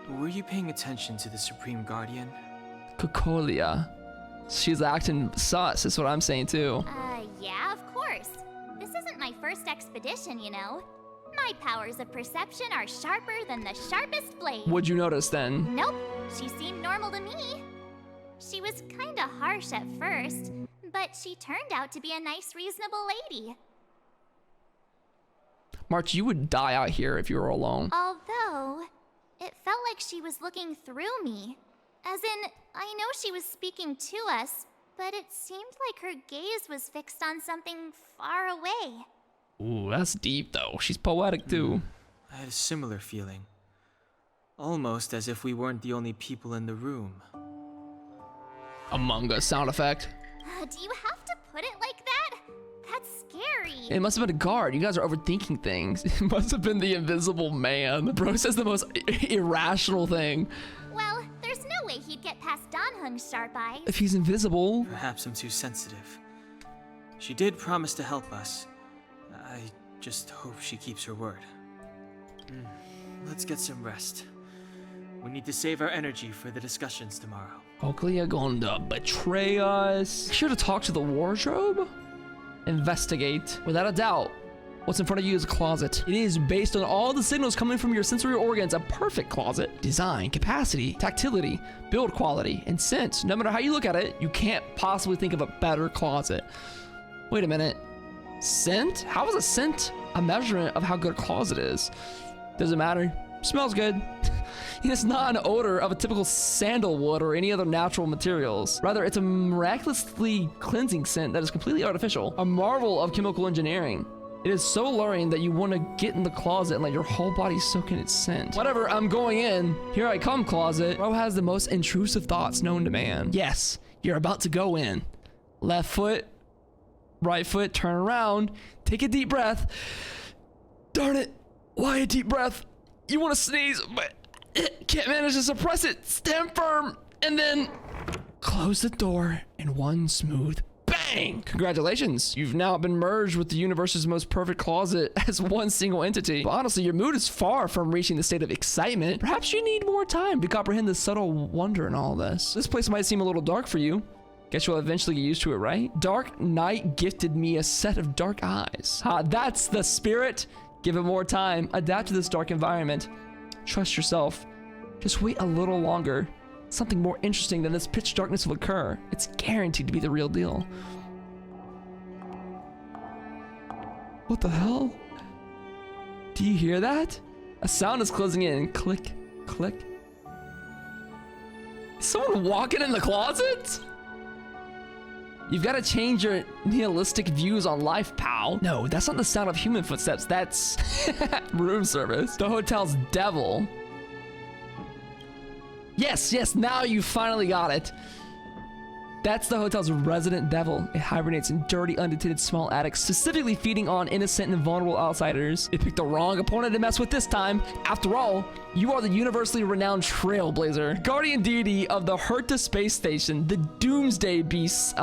were you paying attention to the Supreme Guardian? Cocolia. She's acting sus, is what I'm saying, too. Yeah, of course. This isn't my first expedition, you know. My powers of perception are sharper than the sharpest blade. What'd you notice then? Nope, she seemed normal to me. She was kinda harsh at first, but she turned out to be a nice, reasonable lady. March, you would die out here if you were alone. Although, it felt like she was looking through me. As in, I know she was speaking to us, but it seemed like her gaze was fixed on something far away. Ooh, that's deep, though. She's poetic, too. I had a similar feeling. Almost as if we weren't the only people in the room. Among Us sound effect. Do you have to put it like that? That's scary. It must have been a guard. You guys are overthinking things. It must have been the invisible man. Bro says the most irrational thing. Well, there's no way he'd get past Danhung's sharp eyes. If he's invisible. Perhaps I'm too sensitive. She did promise to help us. I just hope she keeps her word. Let's get some rest. We need to save our energy for the discussions tomorrow. Oakley going to betray us. Should have talked to the wardrobe. Investigate. Without a doubt, what's in front of you is a closet. It is based on all the signals coming from your sensory organs, a perfect closet. Design, capacity, tactility, build quality, and scent. No matter how you look at it, you can't possibly think of a better closet. Wait a minute. Scent? How is a scent a measurement of how good a closet is? Doesn't matter. Smells good. It's not an odor of a typical sandalwood or any other natural materials. Rather, it's a miraculously cleansing scent that is completely artificial. A marvel of chemical engineering. It is so alluring that you want to get in the closet and let your whole body soak in its scent. Whatever, I'm going in. Here I come, closet. Bro has the most intrusive thoughts known to man. Yes, you're about to go in. Left foot, right foot, turn around, take a deep breath. Darn it, why a deep breath? You want to sneeze, but can't manage to suppress it. Stand firm, and then close the door in one smooth bang! Congratulations, you've now been merged with the universe's most perfect closet as one single entity. But honestly, your mood is far from reaching the state of excitement. Perhaps you need more time to comprehend the subtle wonder in all this. This place might seem a little dark for you. Guess you'll eventually get used to it, right? Dark Knight gifted me a set of dark eyes. That's the spirit. Give it more time. Adapt to this dark environment. Trust yourself. Just wait a little longer. Something more interesting than this pitch darkness will occur. It's guaranteed to be the real deal. What the hell? Do you hear that? A sound is closing in. Click, click. Is someone walking in the closet? You've got to change your nihilistic views on life, pal. No, that's not the sound of human footsteps. That's room service. The hotel's devil. Yes, yes, now you finally got it. That's the hotel's resident devil. It hibernates in dirty, undetected small attics, specifically feeding on innocent and vulnerable outsiders. It picked the wrong opponent to mess with this time. After all, you are the universally renowned trailblazer, guardian deity of the Herta space station, the doomsday beast,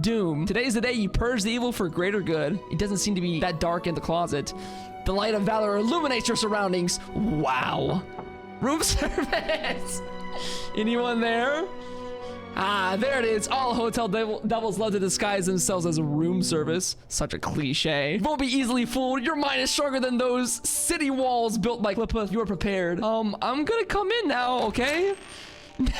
Doom. Today's the day you purge the evil for greater good. It doesn't seem to be that dark in the closet. The light of valor illuminates your surroundings. Wow. Room service. Anyone there? Ah, there it is. All hotel devils love to disguise themselves as room service. Such a cliche. Won't be easily fooled. Your mind is stronger than those city walls built by Clippa. You are prepared. I'm gonna come in now, okay?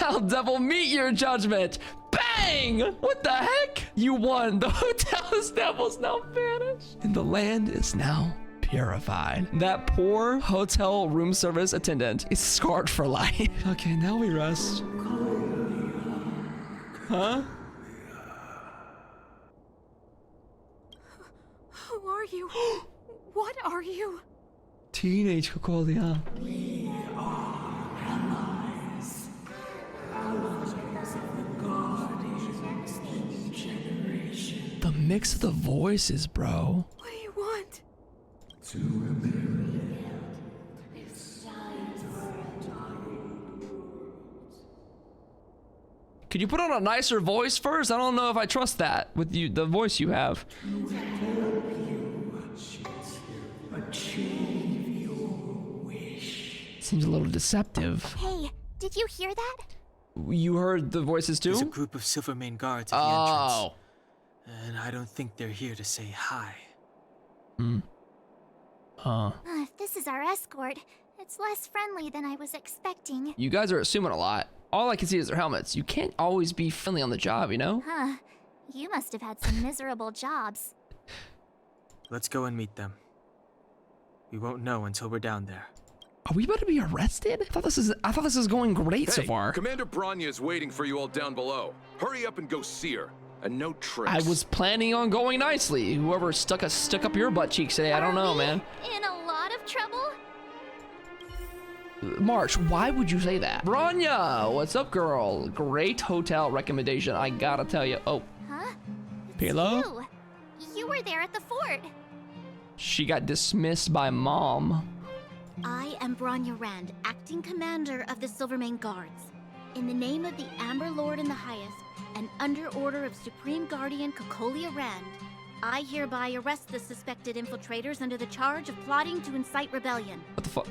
Now, devil, meet your judgment. Bang! What the heck? You won. The hotel's devils now vanished. And the land is now purified. That poor hotel room service attendant is scarred for life. Okay, now we rest. Huh? Who are you? What are you? Teenage Kokolia. We are allies. The mix of the voices, bro. What do you want? To eliminate. Could you put on a nicer voice first? I don't know if I trust that with you, the voice you have. To help you achieve your wish. Seems a little deceptive. Hey, did you hear that? You heard the voices too? There's a group of Silvermane guards at the entrance. And I don't think they're here to say hi. Hmm. Huh. This is our escort. It's less friendly than I was expecting. You guys are assuming a lot. All I can see is their helmets. You can't always be friendly on the job, you know? Huh. You must have had some miserable jobs. Let's go and meet them. We won't know until we're down there. Are we about to be arrested? I thought this is going great so far. Commander Bronya is waiting for you all down below. Hurry up and go see her. And no tricks. I was planning on going nicely. Whoever stuck up your butt cheeks today, I don't know, man. In a lot of trouble? March, why would you say that? Bronya, what's up, girl? Great hotel recommendation, I gotta tell you. Oh. Huh? Pillow? You were there at the fort. She got dismissed by mom. I am Bronya Rand, acting commander of the Silvermane Guards. In the name of the Amber Lord in the Highest, and under order of Supreme Guardian Kokolia Rand, I hereby arrest the suspected infiltrators under the charge of plotting to incite rebellion. What the fuck?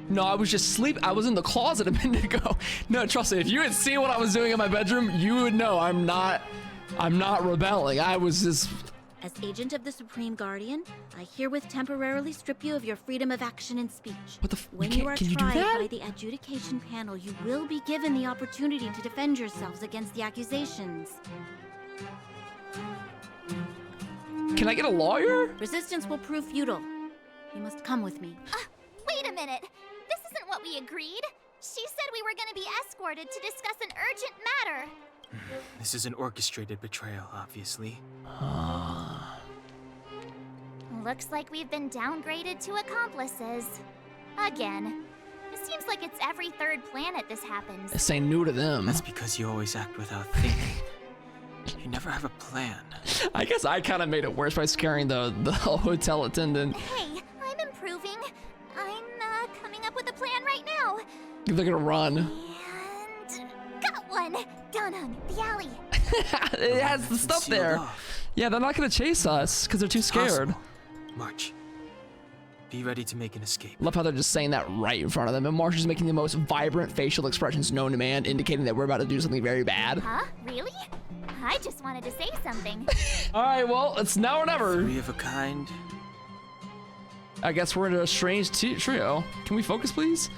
No, I was just I was in the closet a minute ago. No, trust me, if you had seen what I was doing in my bedroom, you would know I'm not rebelling. I was just... As agent of the Supreme Guardian, I herewith temporarily strip you of your freedom of action and speech. What the When you are tried by the adjudication panel, you will be given the opportunity to defend yourselves against the accusations. Can I get a lawyer? Resistance will prove futile. You must come with me. Wait a a minute. This isn't what we agreed. She said we were gonna be escorted to discuss an urgent matter. This is an orchestrated betrayal, obviously. Looks like we've been downgraded to accomplices. Again. It seems like it's every third planet this happens. This ain't new to them. That's because you always act without thinking. You never have a plan. I guess I kind of made it worse by scaring the hotel attendant. Hey, I'm improving. I'm coming up with a plan right now. They're gonna run. And got one. Down on the alley. It has the stuff there. Yeah, they're not gonna chase us because they're too scared. Possible. March. Be ready to make an escape. Love how they're just saying that right in front of them, and Marsh is making the most vibrant facial expressions known to man, indicating that we're about to do something very bad. Huh? Really? I just wanted to say something. All right, well, it's now or never. Three of a kind. I guess we're in a strange trio. Can we focus, please?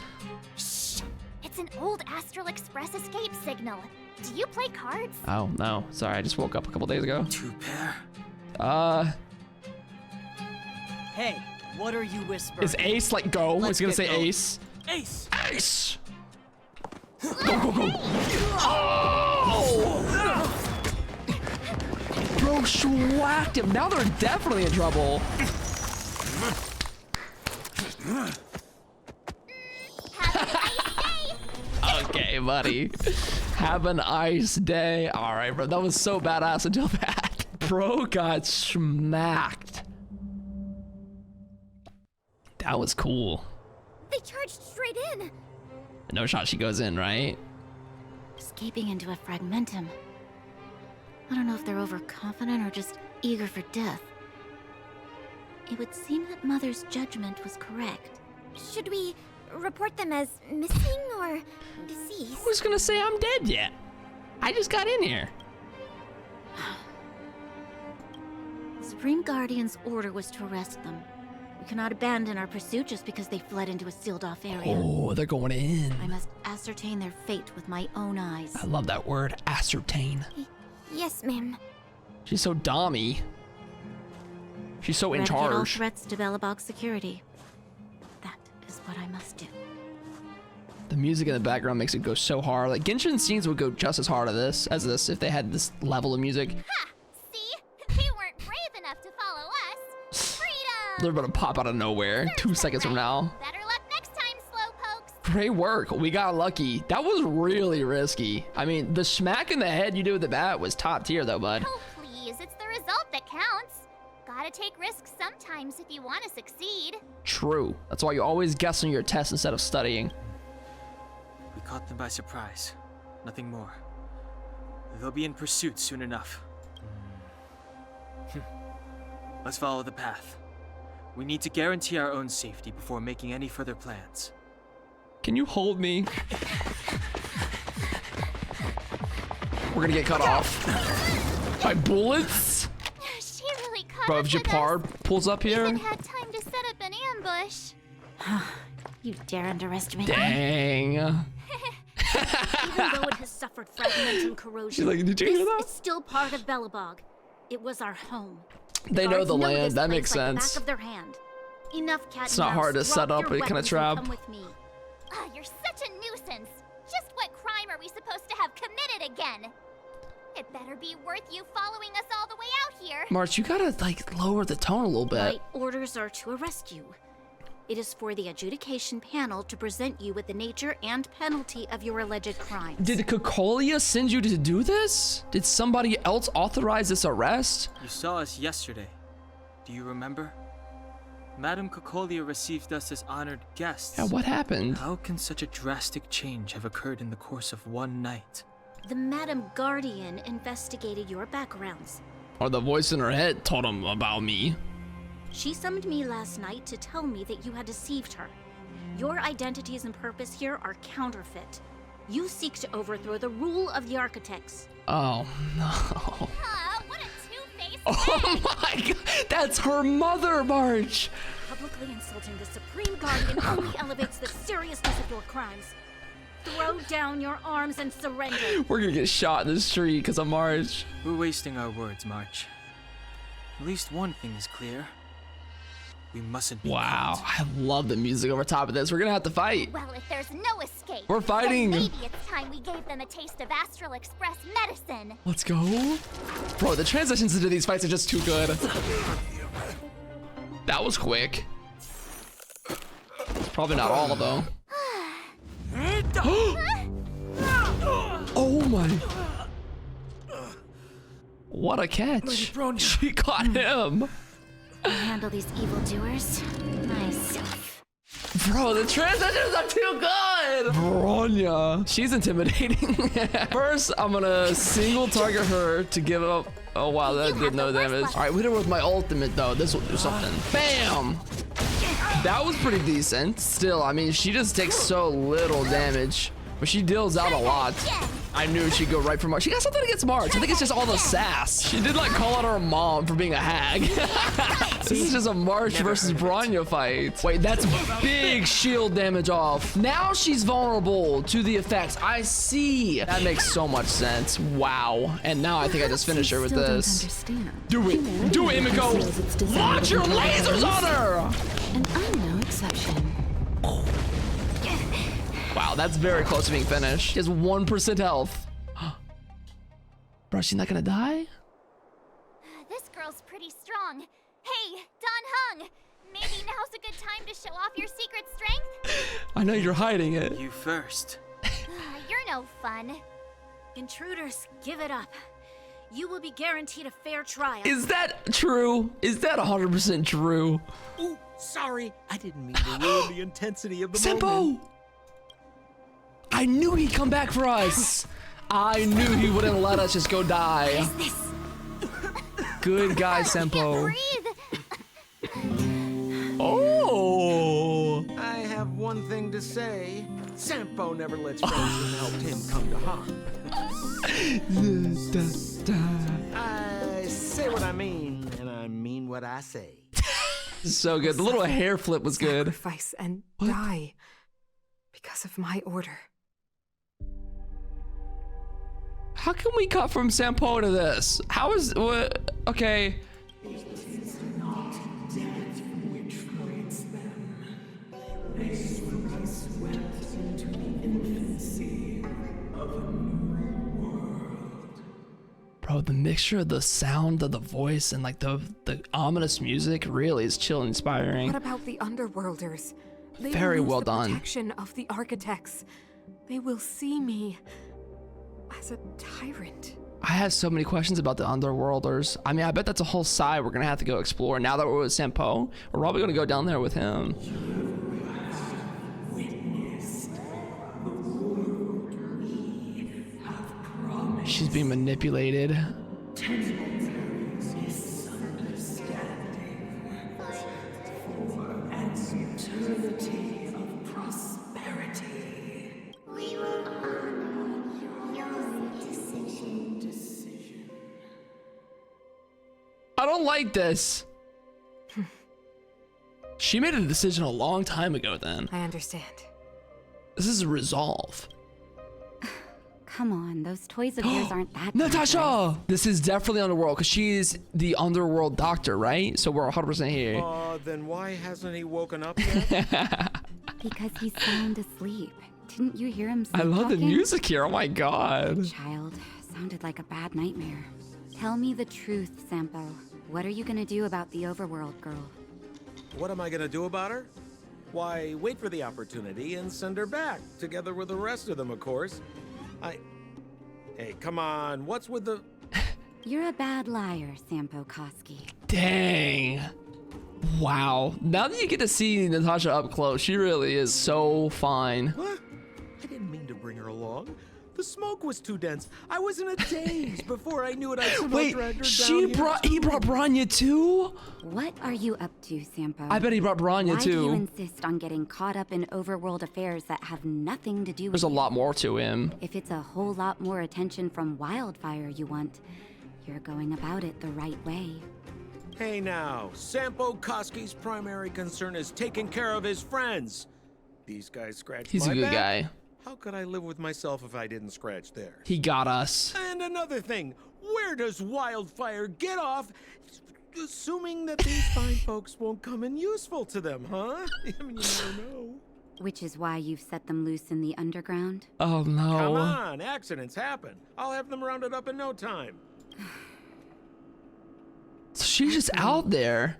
Shh. It's an old Astral Express escape signal. Do you play cards? Oh, no. Sorry, I just woke up a couple days ago. Two pair. Hey, what are you whispering? Is Ace like go? Let's Is he gonna say get going. Ace? Ace! Ace! Go, go, go! Oh! Bro, schwacked him. Now they're definitely in trouble. Okay, buddy. Have an ice day. All right, bro. That was so badass until that. Bro got smacked. That was cool. They charged straight in. No shot she goes in, right? Escaping into a fragmentum. I don't know if they're overconfident or just eager for death. It would seem that Mother's judgment was correct. Should we report them as missing or deceased? Who's gonna say I'm dead yet? I just got in here. The Supreme Guardian's order was to arrest them. We cannot abandon our pursuit just because they fled into a sealed-off area. Oh, they're going in. I must ascertain their fate with my own eyes. I love that word, ascertain. Yes, ma'am. She's so dommy. She's so in Eradicate all charge. threats to Belobog security. That is what I must do. The music in the background makes it go so hard. Like Genshin scenes would go just as hard as this if they had this level of music. Ha! See? They weren't brave enough to follow us. Freedom! They're about to pop out of nowhere 2 seconds from now. Better luck next time, slowpokes. Great work. We got lucky. That was really risky. I mean, the smack in the head you did with the bat was top tier though, bud. Oh, please. It's the result that counts. Gotta take risks sometimes if you want to succeed. True. That's why you always guess on your tests instead of studying. We caught them by surprise. Nothing more. They'll be in pursuit soon enough. Let's follow the path. We need to guarantee our own safety before making any further plans. Can you hold me? We're gonna get cut off by bullets. She really caught Bro, up if with Japar us. pulls up here. Even had time to set up an ambush. You dare underestimate Dang. Even though it has suffered fragmentum corrosion, She's like, did you hear that? It's still part of Belobog. It was our home. They know Guards the land. this That place makes like the sense. back of their hand. Enough, cat It's and not hard to mouse. set Drop up your a kind of weapons and trap. Come with me. You're such a nuisance. Just what crime are we supposed to have committed again? It better be worth you following us all the way out here. March, you gotta like lower the tone a little bit. My orders are to arrest you. It is for the adjudication panel to present you with the nature and penalty of your alleged crimes. Did Cocolia send you to do this? Did somebody else authorize this arrest? You saw us yesterday. Do you remember? Madame Cocolia received us as honored guests. Yeah, what happened? How can such a drastic change have occurred in the course of one night? The Madam Guardian investigated your backgrounds. Or the voice in her head told him about me. She summoned me last night to tell me that you had deceived her. Your identities and purpose here are counterfeit. You seek to overthrow the rule of the architects. Oh no. What a two-faced Oh my god, that's her mother, March. Publicly insulting the Supreme Guardian only elevates the seriousness of your crimes. Throw down your arms and surrender. We're gonna get shot in the street because of March. We're wasting our words, March. At least one thing is clear. We mustn't be Wow, I love the music over top of this. We're gonna have to fight. Well, if there's no escape, We're fighting. then maybe it's time we gave them a taste of Astral Express medicine. Let's go. Bro, the transitions into these fights are just too good. That was quick. Probably not all, though. Oh my. What a catch. She caught him. I'll handle these evildoers myself. Bro, the transitions are too good. Bronya. She's intimidating. First, I'm gonna single target her to give up. Oh wow, that did no damage. All right, we hit her with my ultimate though. This will do something. Bam. That was pretty decent. Still, I mean, she just takes so little damage, but she deals out a lot. I knew she'd go right for March. She got something against March. I think it's just all the sass. She did like call out her mom for being a hag. This is just a March versus Bronya fight. Wait, that's big shield damage off. Now she's vulnerable to the effects. I see. That makes so much sense. Wow. And now I think I just finished her with this. Do it. Do it, Emiko. Launch your lasers on her. And I'm no exception. Wow, that's very close to being finished. She has 1% health. Bro, she's not gonna die? This girl's pretty strong. Hey, Don Hung, maybe now's a good time to show off your secret strength? I know you're hiding it. You first. You're no fun. Intruders, give it up. You will be guaranteed a fair trial. Is that true? Is that 100% true? Ooh, sorry. I didn't mean to ruin the intensity of the Senpo! moment. I knew he'd come back for us. I knew he wouldn't let us just go die. Good guy, Senpo. Oh! I have one thing to say. Sampo never lets friends who helped him come to harm. I say what I mean, and I mean what I say. So good. The little hair flip was good. Sacrifice and die because of my order. How can we cut from Sampo to this? How is what? Okay. Bro, the mixture of the sound of the voice and like the ominous music really is chill inspiring. What about the underworlders? They Very will lose well the done. Protection of the architects. They will see me as a tyrant. I have so many questions about the Underworlders. I mean, I bet that's a whole side we're gonna have to go explore. Now that we're with Senpo, we're probably gonna go down there with him. She's being manipulated. I don't like this. She made a decision a long time ago then. I understand. This is a resolve. Come on, those toys of yours aren't that Natasha! This is definitely Underworld because she's the Underworld doctor, right? So we're 100% here. Then why hasn't he woken up yet? Because he's sound asleep. Didn't you hear him I love the sleep-talking? music here. Oh my god. Child, sounded like a bad nightmare. Tell me the truth, Sampo. What are you gonna do about the overworld girl? What am I gonna do about her? Why, wait for the opportunity and send her back, together with the rest of them, of course. Hey, come on, what's with the... You're a bad liar, Sampo Koski. Dang. Wow. Now that you get to see Natasha up close, she really is so fine. What? I didn't mean to bring her along. The smoke was too dense. I was in a daze before I knew it. I somehow Wait, dragged her he brought Bronya too? What are you up to, Sampo? I bet he brought Bronya Why do you too. insist on getting caught up in overworld affairs that have nothing to do with There's a lot more to him. If it's a whole lot more attention from Wildfire you want, you're going about it the right way. Hey now, Sampo Koski's primary concern is taking care of his friends. These guys scratch He's my a good back. guy. How could I live with myself if I didn't scratch theirs? He got us. And another thing, where does Wildfire get off assuming that these fine folks won't come in useful to them, huh? I mean, you never know. Which is why you've set them loose in the underground? Oh no. Come on, accidents happen. I'll have them rounded up in no time. So she's just out there.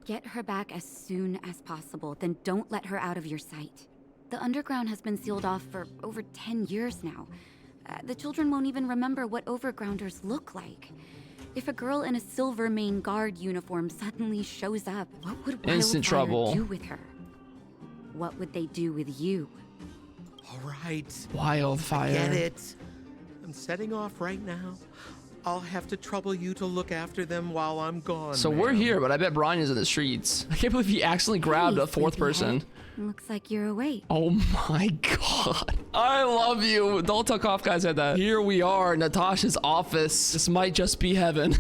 Get her back as soon as possible, then don't let her out of your sight. The underground has been sealed off for over 10 years now. The children won't even remember what overgrounders look like. If a girl in a Silvermane Guard uniform suddenly shows up, what would Instant Wildfire trouble. do with her? What would they do with you? All right. Wildfire. I get it. I'm setting off right now. I'll have to trouble you to look after them while I'm gone. So we're here, but I bet Brian is in the streets. I can't believe he accidentally grabbed a fourth person. Looks like you're awake. Oh my god. I love you. Don't tell Kafka I said that. Here we are, Natasha's office. This might just be heaven.